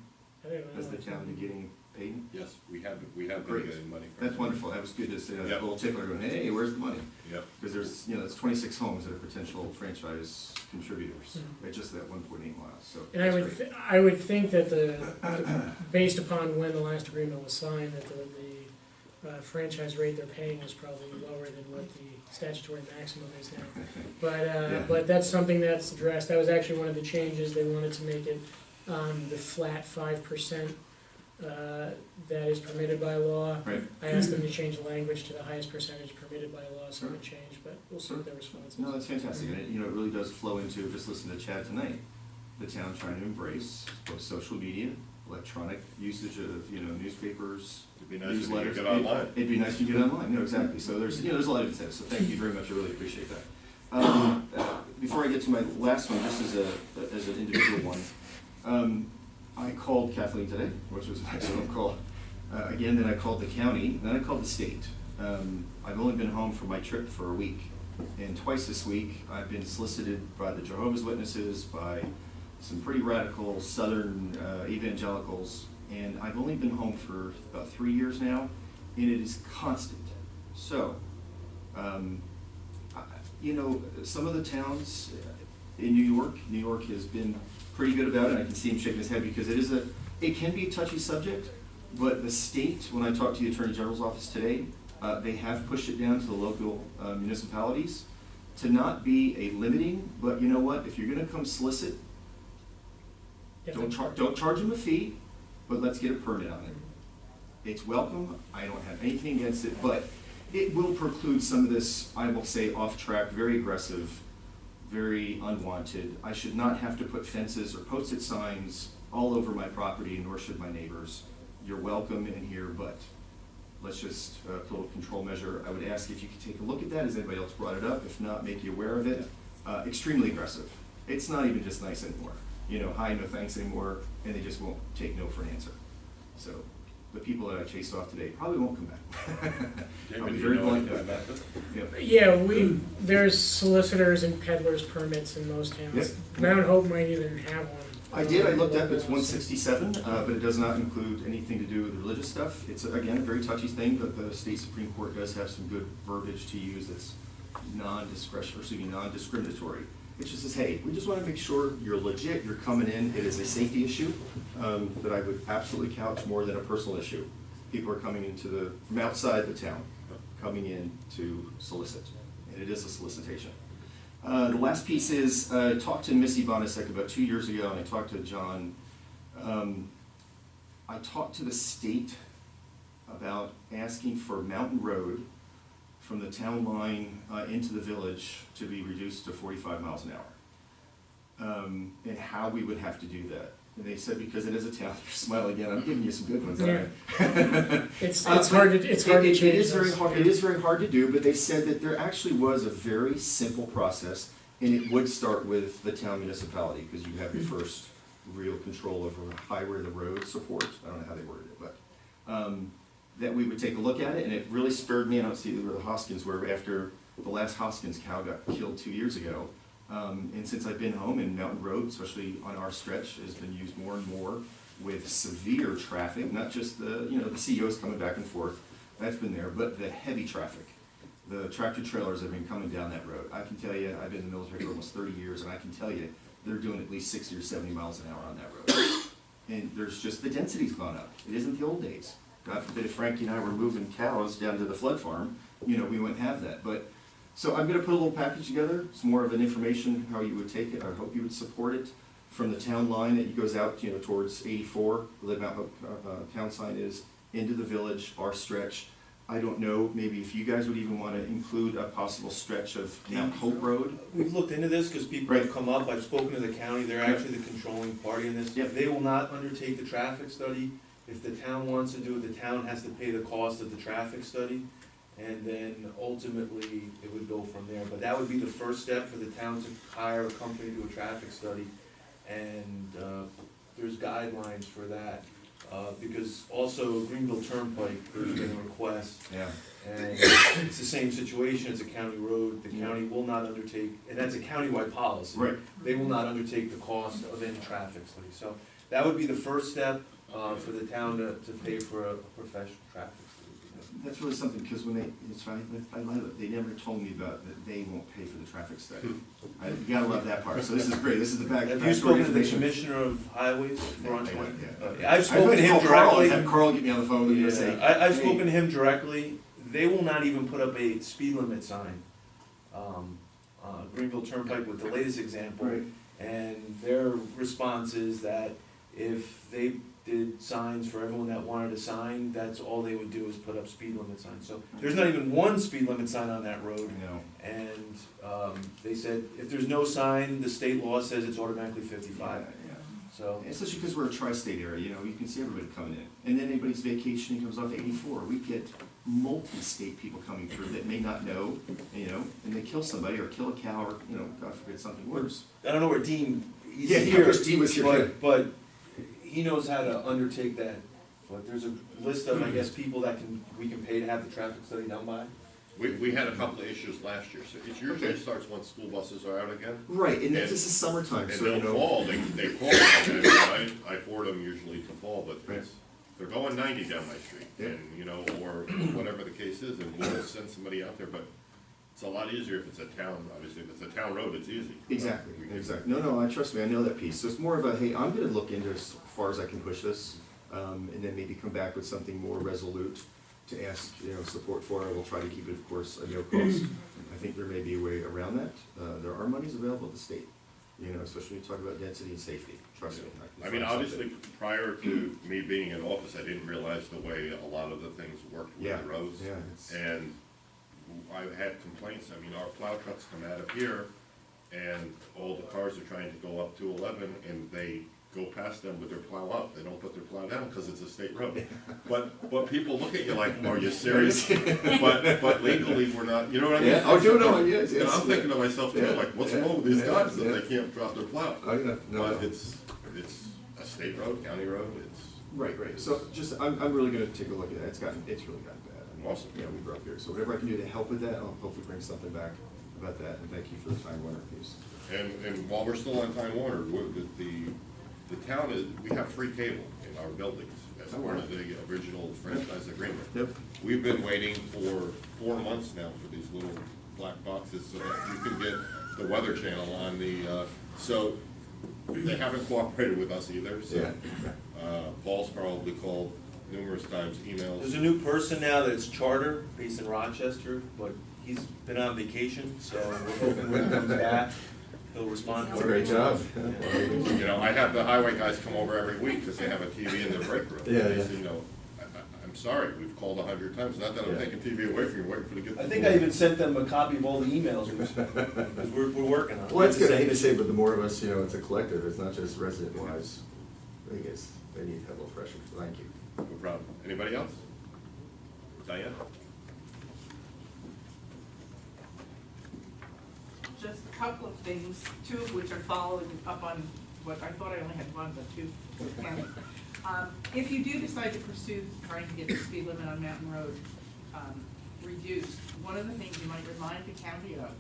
I don't know. Has the town been getting paid? Yes, we have been Great. getting money. from That's wonderful, that was good to say, that Yep. little tickler going, hey, where's the money? Yep. Because there's, that's 26 homes that are potential franchise contributors, Mhm. at just that 1.8 miles, so. And I that's great. I would think that based upon when the last agreement was signed, that the franchise rate they're paying is probably lower than what the statutory maximum is now. But that's something that's addressed. That was actually one of the changes. They wanted to make it the flat 5% that is permitted by law. Right. I asked them to change the language to the highest percentage permitted by law, so it changed, but we'll see what their response is. No, that's fantastic, and it really does flow into, just listen to Chad tonight, the town trying to embrace both social media, electronic usage of, newspapers, It'd be nice if you newsletters. could get online. It'd be nice if you get online, exactly, so there's a lot of incentives, so thank you very much, I really appreciate that. Before I get to my last one, just as an individual one, I called Kathleen today, which was a nice phone call. Again, then I called the county, then I called the state. I've only been home for my trip for a week, and twice this week I've been solicited by the Jehovah's Witnesses, by some pretty radical southern evangelicals, and I've only been home for about 3 years now, and it is constant. So, some of the towns in New York has been pretty good about it, and I can see him shaking his head because it can be a touchy subject, but the state, when I talked to the Attorney General's office today, they have pushed it down to the local municipalities to not be a limiting, but you know what, if you're gonna come solicit, don't charge them a fee, but let's get a permit on it. It's welcome, I don't have anything against it, but it will preclude some of this, I will say, off-track, very aggressive, very unwanted. I should not have to put fences or post-it signs all over my property, nor should my neighbors. You're welcome in here, but let's just put a little control measure. I would ask if you could take a look at that. Has anybody else brought it up? If not, make you aware of it. Extremely aggressive. It's not even just nice anymore. Hi, no thanks anymore, and they just won't take no for an answer. So the people that I chased off today probably won't come back. I'll be very blunt about that. Yeah, there's solicitors and peddlers permits in most towns. Yep. Mount Hope might even have one. I did, I looked up, it's 167, but it does not include anything to do with religious stuff. It's, again, a very touchy thing, but the state Supreme Court does have some good verbiage to use that's non-discriminatory. It just says, hey, we just want to make sure you're legit, you're coming in, it is a safety issue that I would absolutely couch more than a personal issue. People are coming into from outside the town, coming in to solicit, and it is a solicitation. The last piece is, I talked to Missy Bonasek about 2 years ago, and I talked to John. I talked to the state about asking for Mountain Road from the town line into the village to be reduced to 45 miles an hour, and how we would have to do that. And they said, because it is a town, you're smiling again, I'm giving you some good ones, aren't I? It's hard to change. It is very hard, it is very hard to do, but they said that there actually was a very simple process, and it would start with the town municipality, because you have your first real control over highway the road support. I don't know how they worded it, but that we would take a look at it, and it really spurred me. I don't see where the Hoskins were after the last Hoskins cow got killed 2 years ago. And since I've been home, in Mountain Road, especially on our stretch, has been used more and more with severe traffic, not just the, the CEOs coming back and forth, that's been there, but the heavy traffic. The tractor trailers have been coming down that road. I can tell you, I've been in the military for almost 30 years, and I can tell you, they're doing at least 60 or 70 miles an hour on that road. And there's just, the density's gone up. It isn't the old days. God forbid if Frankie and I were moving cows down to the flood farm, we wouldn't have that. But so I'm going to put a little package together. It's more of an information how you would take it. I hope you would support it from the town line that goes out, towards 84, where the Mount Hope town sign is, into the village, our stretch. I don't know, maybe if you guys would even want to include a possible stretch of Mount Hope Road. We've looked into this because people have come up. I've spoken to the county. They're actually the controlling party in this. Yep. They will not undertake the traffic study. If the town wants to do it, the town has to pay the cost of the traffic study. And then ultimately, it would go from there. But that would be the first step for the town to hire a company to do a traffic study. And there's guidelines for that. Because also Greenville Turnpike, there's been a request. Yeah. And it's the same situation, it's a county road, the county will not undertake, and that's a countywide policy. Right. They will not undertake the cost of any traffic study. So that would be the first step for the town to pay for a professional traffic study. That's really something, because when they never told me about that they won't pay for the traffic study. You gotta love that part. So this is great. This is the back. Have you spoken to the commissioner of highways, Ron Schwinn? Yeah. I've spoken to him directly. Have Carl get me on the phone with you and say, I've spoken to him directly. They will not even put up a speed limit sign. Greenville Turnpike with the latest example. Right. And their response is that if they did signs for everyone that wanted a sign, that's all they would do is put up speed limit signs. So there's not even one speed limit sign on that road. No. And they said if there's no sign, the state law says it's automatically 55. Yeah. So Especially because we're a tri-state area, you can see everybody coming in. And then anybody's vacationing comes off 84. We get multi-state people coming through that may not know, and they kill somebody or kill a cow or, God forbid, something worse. I don't know where Dean, he's Yeah, here, I wish Dean was here. but he knows how to undertake that. But there's a list of, I guess, people that we can pay to have the traffic study done by. We had a couple of issues last year, so it usually starts when school buses are out again. Right, and this is summertime, And so they'll call, they call, and I forward them usually to Paul, but they're going 90 down my street, and, or whatever the case is, and we'll send somebody out there, but it's a lot easier if it's a town, obviously, if it's a town road, it's easy. Exactly. No, trust me, I know that piece. So it's more of a, hey, I'm gonna look into as far as I can push this, and then maybe come back with something more resolute to ask, support for. We'll try to keep it, of course, at no cost. I think there may be a way around that. There are monies available at the state, especially when you talk about density and safety. Trust me. I mean, obviously, prior to me being in office, I didn't realize the way a lot of the things worked with the roads. Yeah. And I've had complaints. I mean, our plow trucks come out of here, and all the cars are trying to go up 211, and they go past them with their plow up. They don't put their plow down because it's a state road. But people look at you like, are you serious? but legally, we're not. You know what I mean? Yeah. Oh, no, yes. And I'm thinking to myself too, like, what's wrong with these guys that they can't drop their plow? But it's a state road, county road. It's right. So just, I'm really gonna take a look at that. It's really gotten bad. I mean, awesome. We grew up here, so whatever I can do to help with that, I'll hopefully bring something back about that. And thank you for the Time Warner piece. And while we're still on Time Warner, the town is, we have free cable in our buildings as part of the original franchise agreement. Yep. We've been waiting for 4 months now for these little black boxes so that you can get the Weather Channel on the, so they haven't cooperated with us either, so. Paul's probably called numerous times, emails. There's a new person now that's charter, based in Rochester, but he's been on vacation, so we're hoping when he comes back, he'll respond. That's a great job. You know, I have the highway guys come over every week because they have a TV in their break room. Yeah, They yeah. say, you know, I'm sorry, we've called 100 times, not that I'm taking TV away from you, waiting for you to get the. I think I even sent them a copy of all the emails, because we're working on it. Well, that's good. I hate to say, but the more of us, you know, it's a collective. It's not just resident-wise. I think it's, they need to have a little pressure. Thank you. No problem. Anybody else? Diane? Just a couple of things, two of which are following up on what I thought I only had one, but two. If you do decide to pursue trying to get the speed limit on Mountain Road reduced, one of the things you might remind the county of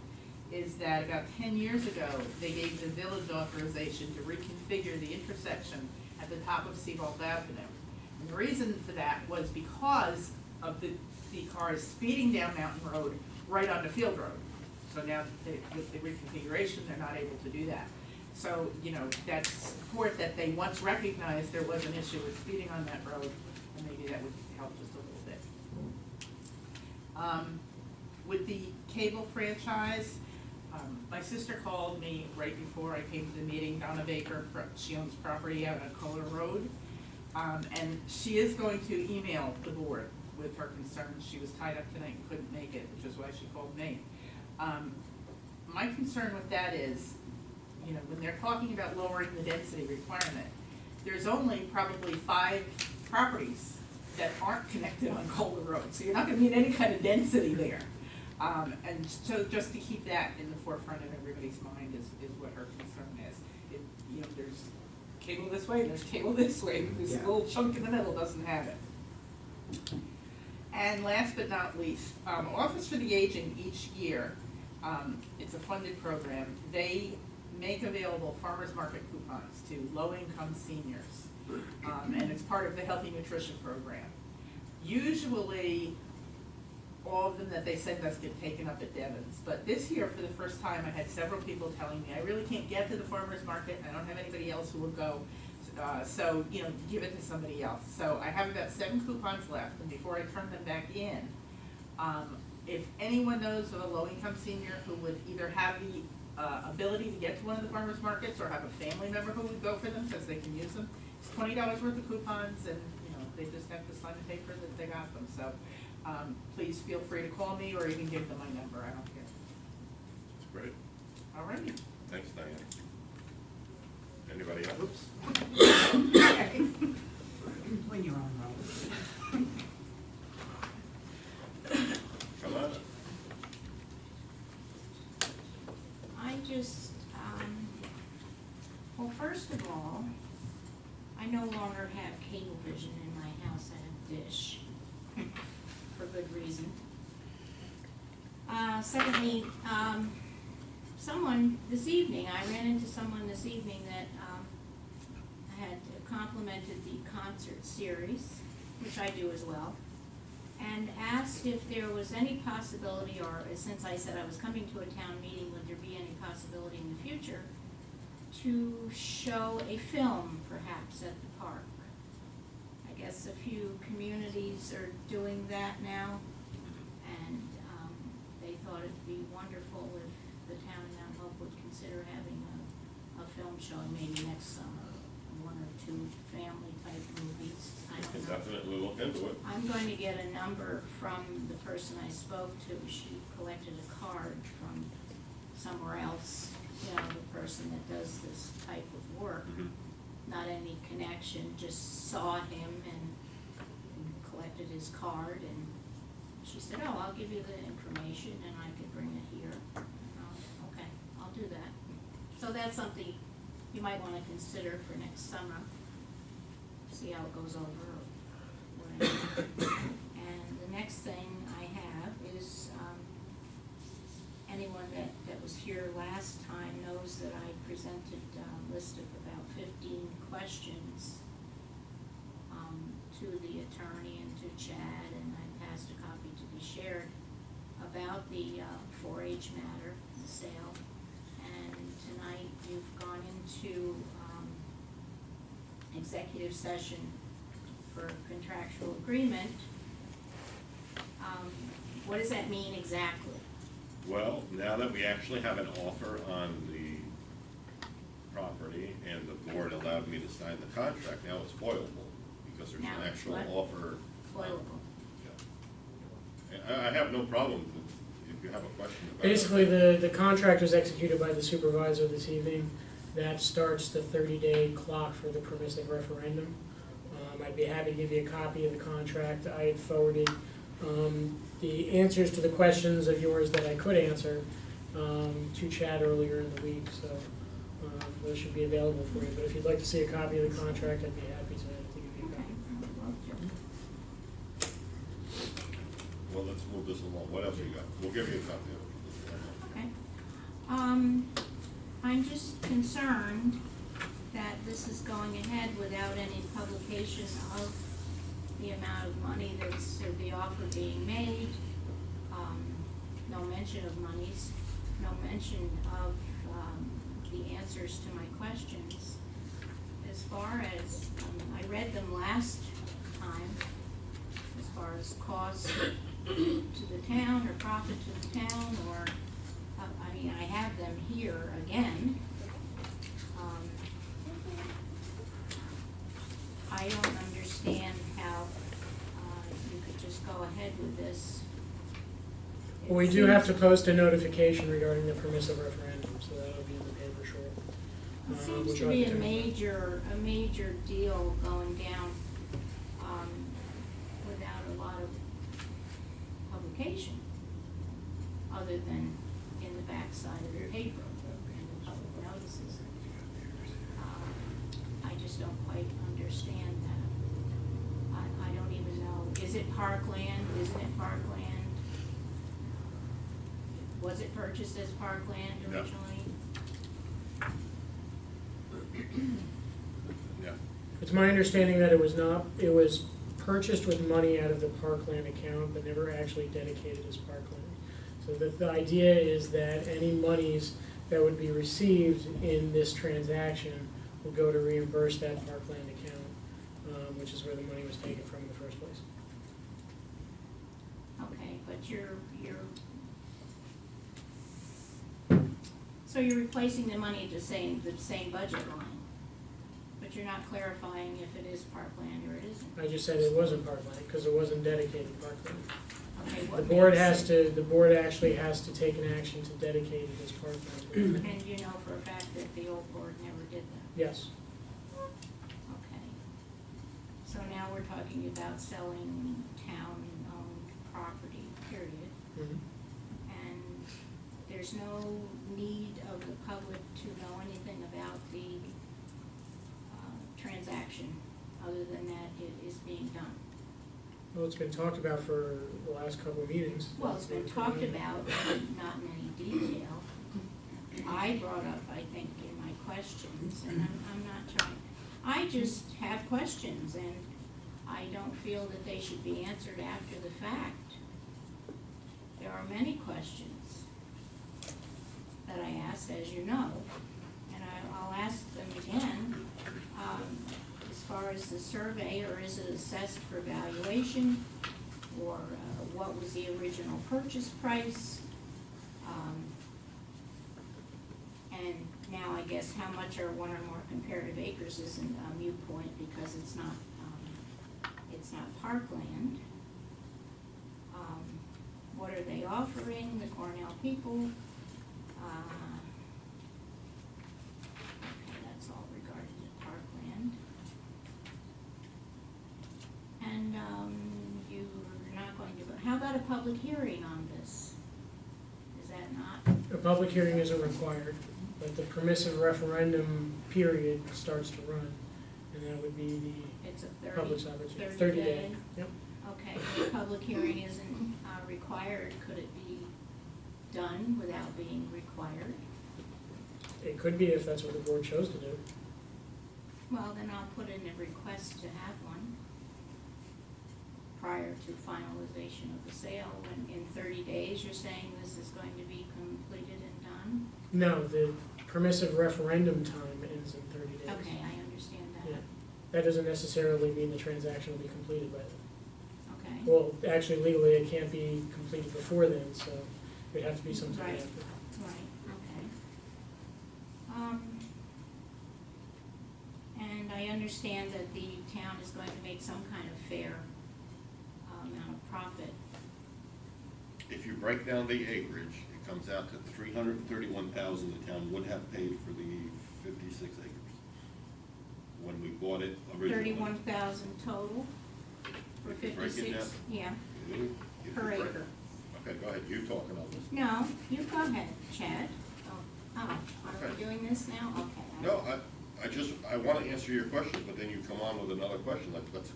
is that about 10 years ago, they gave the village authorization to reconfigure the intersection at the top of Seabolt Avenue. And the reason for that was because of the cars speeding down Mountain Road right onto Field Road. So now with the reconfiguration, they're not able to do that. So, you know, that support that they once recognized there was an issue with speeding on that road, and maybe that would help just a little bit. With the cable franchise, my sister called me right before I came to the meeting. Donna Baker, she owns property out on Kohler Road, and she is going to email the board with her concerns. She was tied up tonight and couldn't make it, which is why she called me. My concern with that is, you know, when they're talking about lowering the density requirement, there's only probably 5 properties that aren't connected on Kohler Road, so you're not gonna need any kind of density there. And so just to keep that in the forefront of everybody's mind is what her concern is. You know, there's cable this way, there's cable this way, this little chunk in the middle doesn't have it. And last but not least, Office for the Aging each year, it's a funded program, they make available farmers market coupons to low-income seniors. And it's part of the Healthy Nutrition Program. Usually, all of them that they send us get taken up at Devon's. But this year, for the first time, I had several people telling me, I really can't get to the farmer's market, I don't have anybody else who will go, so, you know, give it to somebody else. So I have about 7 coupons left, and before I turn them back in, if anyone knows of a low-income senior who would either have the ability to get to one of the farmer's markets or have a family member who would go for them because they can use them, it's $20 worth of coupons, and, you know, they just have to sign a paper that they got them. So please feel free to call me or even give them my number, I don't care. That's great. All righty. Thanks, Diane. Anybody else? Oops. When you're on roll. Come on. I just, well, first of all, I no longer have Cablevision in my house, I have Dish, for good reason. Secondly, someone this evening, I ran into someone this evening that had complimented the concert series, which I do as well, and asked if there was any possibility, or since I said I was coming to a town meeting, would there be any possibility in the future to show a film perhaps at the park? I guess a few communities are doing that now, and they thought it'd be wonderful if the town of Mount Hope would consider having a film showing maybe next summer, 1 or 2 family-type movies. I We don't can know. definitely look into it. I'm going to get a number from the person I spoke to. She collected a card from somewhere else, you know, the person that does this type of work. Not any connection, just saw him and collected his card, and she said, oh, I'll give you the information and I could bring it here. Okay, I'll do that. So that's something you might wanna consider for next summer, see how it goes over. And the next thing I have is, anyone that was here last time knows that I presented a list of about 15 questions to the attorney and to Chad, and I passed a copy to be shared about the 4-H matter, the sale. And tonight you've gone into executive session for contractual agreement. What does that mean exactly? Well, now that we actually have an offer on the property and the board allowed me to sign the contract, now it's foilable because there's Now an it's actual what? offer. Foilable. I have no problem if you have a question about it. Basically, the contract was executed by the supervisor this evening. That starts the 30-day clock for the permissive referendum. I'd be happy to give you a copy of the contract. I had forwarded the answers to the questions of yours that I could answer to Chad earlier in the week, so those should be available for you. But if you'd like to see a copy of the contract, I'd be happy to give you a copy. Well, let's move this along. What else you got? We'll give you a copy of it. Okay. I'm just concerned that this is going ahead without any publication of the amount of money that's, or the offer being made. No mention of monies, no mention of the answers to my questions. As far as, I read them last time, as far as cost to the town or profit to the town, or, I mean, I have them here again. I don't understand how you could just go ahead with this. Well, we do have to post a notification regarding the permissive referendum, so that'll be in the paper shortly. It seems We'll to try be turn a major deal going down without a lot of publication, other than in the backside of the paper and the public notices. I just don't quite understand that. I don't even know, is it parkland, isn't it parkland? Was it purchased as parkland No. originally? Yeah. It's my understanding that it was not, it was purchased with money out of the parkland account, but never actually dedicated as parkland. So the idea is that any monies that would be received in this transaction will go to reimburse that parkland account, which is where the money was taken from in the first place. Okay, but so you're replacing the money to the same budget line, but you're not clarifying if it is parkland or it isn't. I just said it wasn't parkland, because it wasn't dedicated parkland. Okay, The what board makes the board actually has to take an action to dedicate it as parkland. And you know for a fact that the old board never did that? Yes. Okay. So now we're talking about selling town-owned property, period. Mhm. And there's no need of the public to know anything about the transaction, other than that it is being done. Well, it's been talked about for the last couple of meetings. Well, it's been talked about, but not in any detail. I brought up, I think, in my questions, and I'm not trying, I just have questions, and I don't feel that they should be answered after the fact. There are many questions that I asked, as you know, and I'll ask them again. As far as the survey, or is it assessed for valuation, or what was the original purchase price? And now I guess how much are one or more comparative acres isn't a moot point because it's not parkland. What are they offering, the Cornell people? Okay, that's all regarding the parkland. And you're not going to, how about a public hearing on this? Is that not? A public hearing isn't required, but the permissive referendum period starts to run, and that would be It's a the public's opportunity. 30 day? Yep. Okay, if a public hearing isn't required, could it be done without being required? It could be if that's what the board chose to do. Well, then I'll put in a request to have one prior to finalization of the sale. When in 30 days, you're saying this is going to be completed and done? No, the permissive referendum time ends in 30 days. Okay, I understand that. Yeah. That doesn't necessarily mean the transaction will be completed by then. Okay. Well, actually legally, it can't be completed before then, so it'd have to be sometime Right. after. Right, okay. And I understand that the town is going to make some kind of fair amount of profit. If you break down the acreage, it comes out to 331,000 the town would have paid for the 56 acres when we bought it originally. 31,000 total for If you break it 56? down. Yeah, If you per break- acre. Okay, go ahead, you talk and I'll listen. No, you go ahead, Chad. Oh, are we Okay. doing this now? Okay. No, I want to answer your question, but then you come on with another question,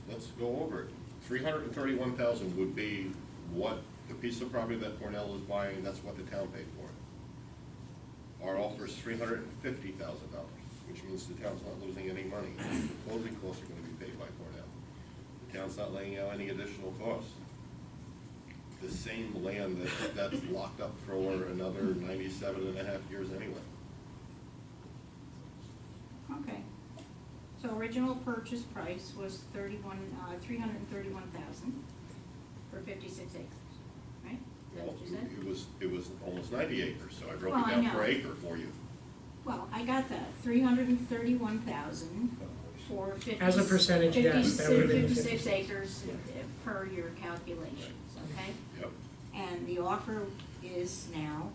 let's go over it. 331,000 would be what the piece of property that Cornell is buying, that's what the town paid for it. Our offer is $350,000, which means the town's not losing any money. The closing costs are going to be paid by Cornell. The town's not laying out any additional costs. The same land that's locked up for another 97.5 years anyway. Okay. So original purchase price was 331,000 for 56 acres, right? Is that Well, what you said? it was almost 90 acres, so I broke Well, it I down know. per acre for you. Well, I got that, 331,000 for 50. As a percentage, yes, that would've been the 56 56. acres per your calculations, okay? Yep. And the offer is now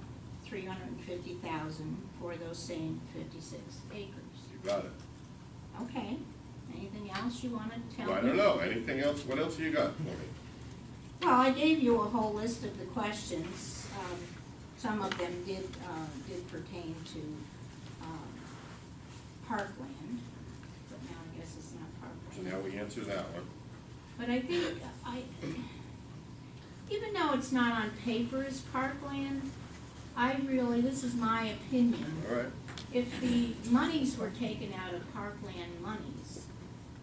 350,000 for those same 56 acres. You got it. Okay, anything else you wanna tell me? Well, I don't know, anything else, what else you got for me? Well, I gave you a whole list of the questions. Some of them did pertain to parkland, but now I guess it's not So parkland. now we answer that one. But I think, even though it's not on paper as parkland, this is my opinion. All right. If the monies were taken out of parkland monies,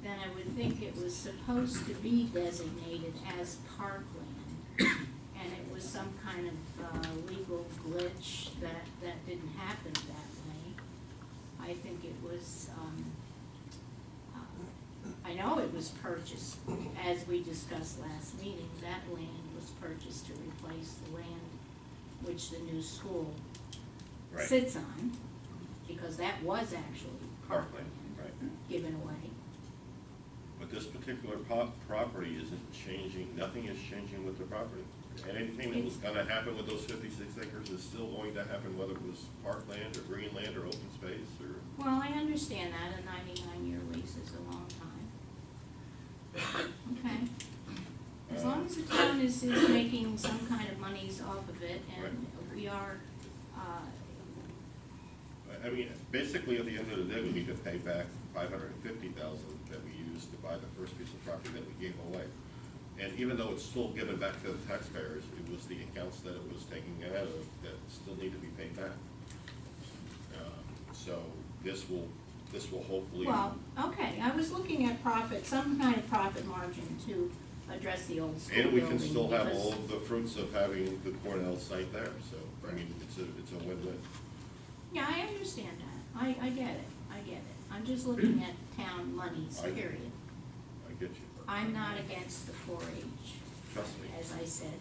then I would think it was supposed to be designated as parkland. And it was some kind of legal glitch that didn't happen that way. I think it was, I know it was purchased, as we discussed last meeting, that land was purchased to replace the land which the new school Right. sits on, because that was actually Parkland, parkland right. given away. But this particular property isn't changing, nothing is changing with the property. And anything that was gonna happen with those 56 acres is still going to happen, whether it was parkland or green land or open space or. Well, I understand that, a 99-year lease is a long time. Okay. As long as the town is making some kind of monies off of it, and we are, I mean, basically, at the end of the day, we need to pay back $550,000 that we used to buy the first piece of property that we gave away. And even though it's still given back to the taxpayers, it was the accounts that it was taking out of that still need to be paid back. So this will hopefully. well, okay, I was looking at profit, some kind of profit margin to address the old school And we building. can still have because- all of the fruits of having the Cornell site there, so, I mean, it's a win-win. Yeah, I understand that, I get it, I'm just looking at town monies, I- period. I get you. I'm not against the 4-H, Trust me. as I said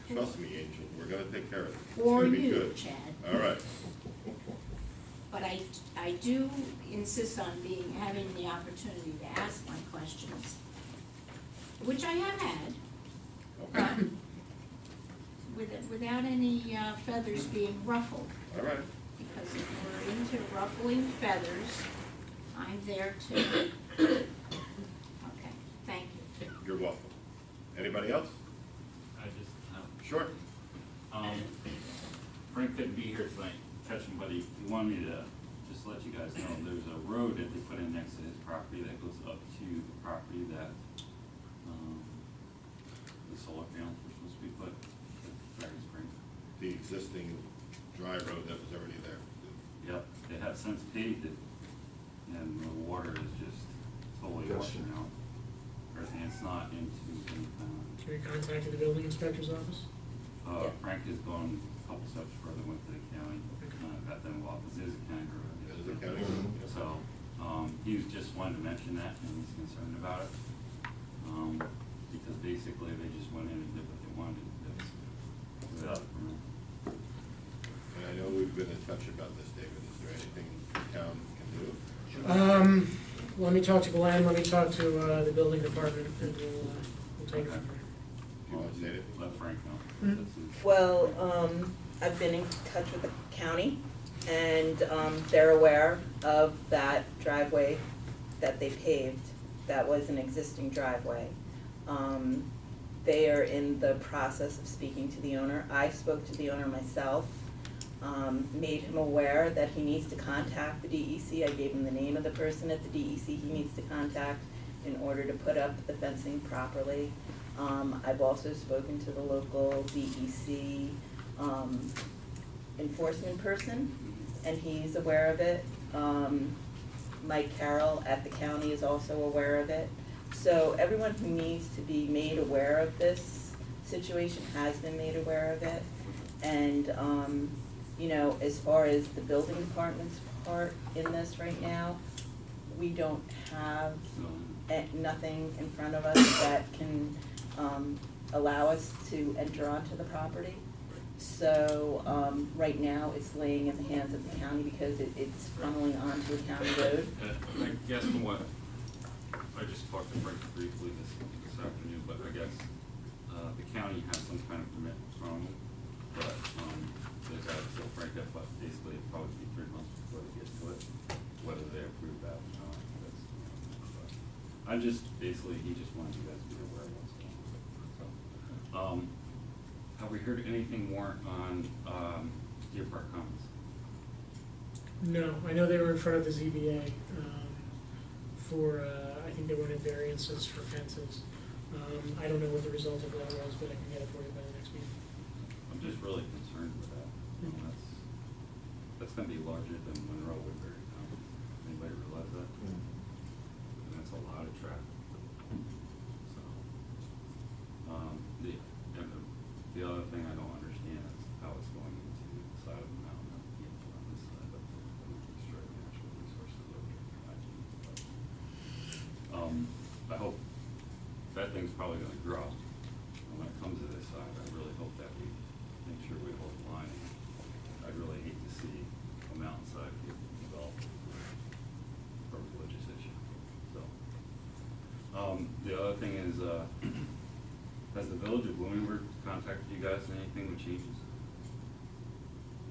before. Trust me, Angel, we're gonna take care of it. It's For gonna be you, good. Chad. All right. But I do insist on having the opportunity to ask my questions, which I have had, Okay. without any feathers being ruffled. All right. Because if we're into ruffling feathers, I'm there too. Okay, thank you. You're welcome. Anybody else? I just, Sure. Frank couldn't be here tonight, catching, but he wanted me to just let you guys know, there's a road that they put in next to his property that goes up to the property that, the solar panels were supposed to be put at Dragon Springs. The existing dry road that was already there. Yep, they have since paved it and the water is just totally washing out. And it's not into any kind Have you contacted the building inspector's office? of, Frank has gone a couple steps further, went to the county, got them involved, this is a county road. It is a county road, yeah. So, he was just wanted to mention that, and he's concerned about it. Because basically they just went in and did what they wanted to do. Without a permit. And I know we've been in touch about this, David, is there anything the town can do? Let me talk to Glenn, let me talk to, the building department, and we'll take it from there. You want to say it? Let Frank know. Well, I've been in touch with the county, and they're aware of that driveway that they paved. That was an existing driveway. They are in the process of speaking to the owner. I spoke to the owner myself, made him aware that he needs to contact the DEC. I gave him the name of the person at the DEC he needs to contact in order to put up the fencing properly. I've also spoken to the local DEC enforcement person, and he's aware of it. Mike Carroll at the county is also aware of it. So everyone who needs to be made aware of this situation has been made aware of it. And, you know, as far as the building department's part in this right now, we don't have nothing in front of us that can allow us to enter onto the property. So right now, it's laying in the hands of the county because it's funneling onto a county road. I guess from what, I just talked to Frank briefly this afternoon, but I guess the county has some kind of permit from them, but they've got to tell Frank that, but basically it'll probably be 3 months before they get to it, whether they approve that or not. That's, but I'm just, basically, he just wanted you guys to be aware of what's going on. So, have we heard anything more on Deer Park Commons? No, I know they were in front of the ZBA for, I think they wanted variances for fences. I don't know what the result of that was, but I can get it for you by the next meeting. I'm just really concerned with that. That's gonna be larger than Monroe Woodbury Commons. Anybody realize that? And that's a lot of traffic. So, the other thing I don't understand is how it's going into the side of the mountain, on this side, but destroy the natural resources over here. I hope that thing's probably gonna grow. And when it comes to this side, I really hope that we make sure we hold the line. I'd really hate to see a mountainside get developed for a religious issue. So, the other thing is, has the village of Bloomingburg contacted you guys on anything with changes?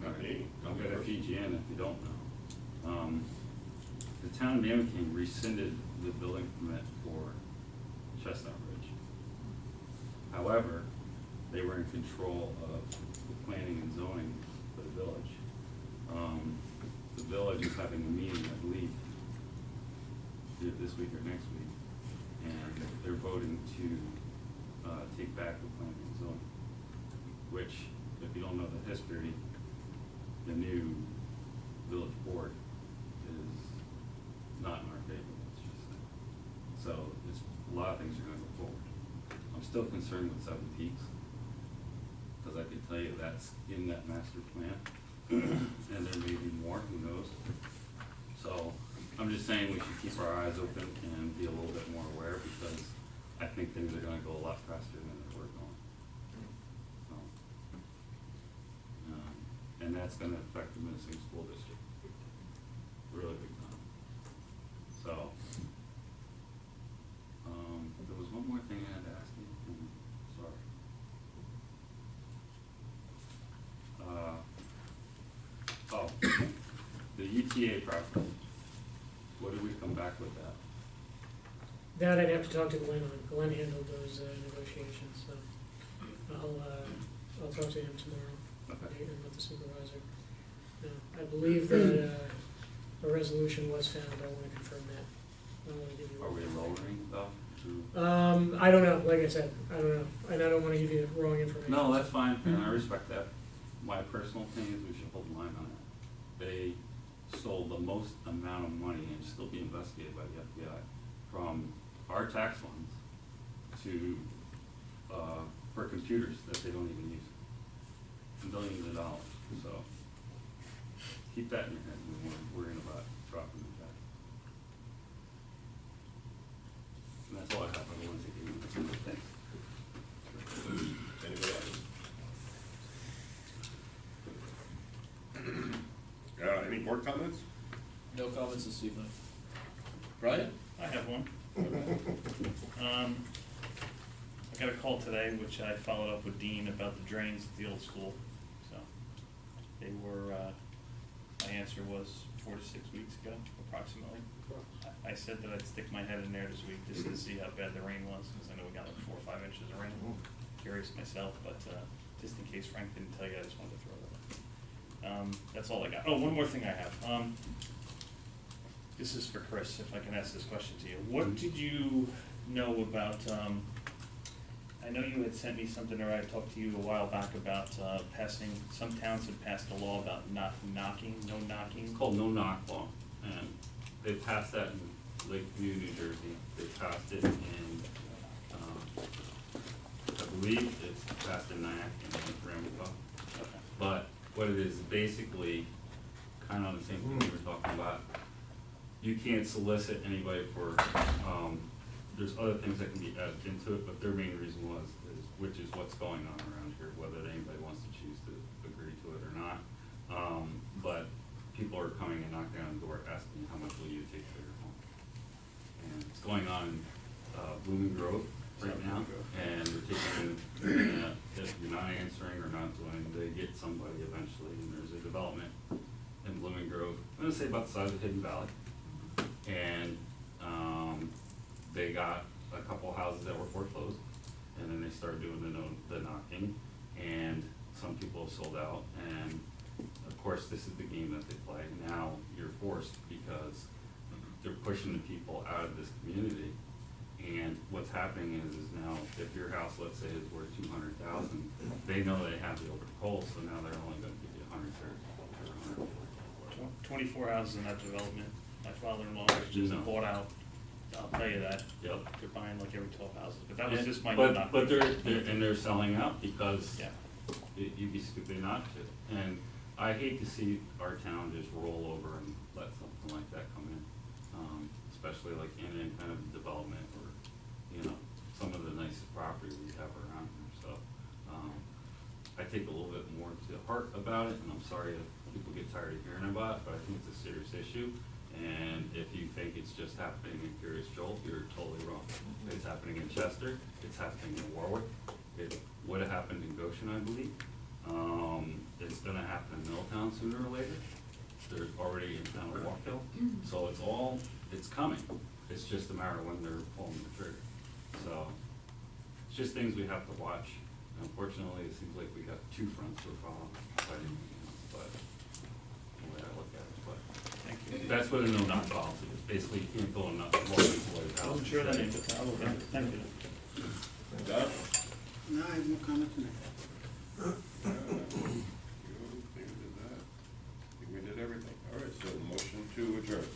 Not me. I'm gonna feed you in if you don't know. The town of Mannequin rescinded the building permit for Chestnut Ridge. However, they were in control of the planning and zoning for the village. The village is having a meeting, I believe, either this week or next week, and they're voting to take back the planning and zoning, which, if you don't know the history, the new village board is not in our favor, let's just say. So it's, a lot of things are gonna go forward. I'm still concerned with Seven Peaks, because I can tell you that's in that master plan, and there may be more, who knows? So I'm just saying we should keep our eyes open and be a little bit more aware, because I think things are gonna go a lot faster than they were going. So, and that's gonna affect the Minnesota School District really big time. So, there was one more thing I had to ask you, sorry. The UTA property, what did we come back with that? That I'd have to talk to Glenn on. Glenn handled those negotiations, so I'll talk to him tomorrow. Okay. And with the supervisor. I believe that a resolution was found. I want to confirm that. I want to give you. Are we lowering though? I don't know. Like I said, I don't know, and I don't want to give you wrong information. No, that's fine, and I respect that. My personal opinion is we should hold the line on it. They stole the most amount of money and still be investigated by the FBI from our tax funds to, for computers that they don't even use. Billions of dollars, so keep that in your head when we're worrying about dropping the tax. And that's all I have. I don't want to take any more. Thanks. Anybody else? Any board comments? No comments this evening. Brian? I have one. I got a call today, which I followed up with Dean about the drains at the old school. So they were, my answer was 4 to 6 weeks ago, approximately. I said that I'd stick my head in there this week just to see how bad the rain was, because I know we got like 4 or 5 inches of rain. Curious myself, but just in case Frank didn't tell you, I just wanted to throw that out. That's all I got. Oh, one more thing I have. This is for Chris, if I can ask this question to you. What did you know about, I know you had sent me something, or I talked to you a while back about passing, some towns had passed a law about not knocking, no knocking. It's called no knock law, and they passed that in Lakeview, New Jersey. They passed it in, I believe it's passed in Nyack and in Rampa. But what it is basically kind of the same thing we were talking about. You can't solicit anybody for, there's other things that can be added into it, but their main reason which is what's going on around here, whether anybody wants to choose to agree to it or not. But people are coming and knocking on the door asking, how much will you take for your home? And it's going on in Blooming Grove right now, and we're taking, if you're not answering or not doing, they get somebody eventually, and there's a development in Blooming Grove, I'm gonna say about the size of Hidden Valley. And they got a couple houses that were foreclosed, and then they started doing the knocking, and some people have sold out, and of course this is the game that they play. Now you're forced because they're pushing the people out of this community, and what's happening is now if your house, let's say, is worth $200,000, they know they have the open poll, so now they're only going to give you 130 or 140. 24 houses in that development. My father-in-law just bought out, I'll tell you that. Yep. They're buying like every 12 houses, but that was just my But they're selling out because you'd be stupid not to. And I hate to see our town just roll over and let something like that come in, especially like in any kind of development or, you know, some of the nicest property we have around here. So I take a little bit more to heart about it, and I'm sorry if people get tired of hearing about it, but I think it's a serious issue. And if you think it's just happening in Curious Joel, you're totally wrong. It's happening in Chester, it's happening in Warwick, it would have happened in Goshen, I believe. It's gonna happen in Middletown sooner or later. There's already in town of Walkhill, so it's coming. It's just a matter of when they're pulling the trigger. So, it's just things we have to watch. Unfortunately, it seems like we got 2 fronts we're fighting, but the way I look at it, but. That's what a no-knock policy is. Basically, you can't go and knock on somebody's house. I'm sure that ain't the problem. Thank you. Doug? No, I have no comment tonight. I think we did everything. All right, so motion to adjourn.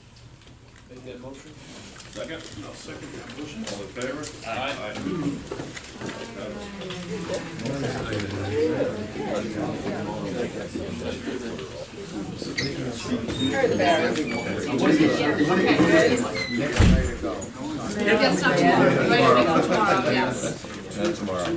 Make that motion? Second? I'll second that motion. All in favor? Aye. Yes, not tomorrow. Tomorrow, yes. Tomorrow.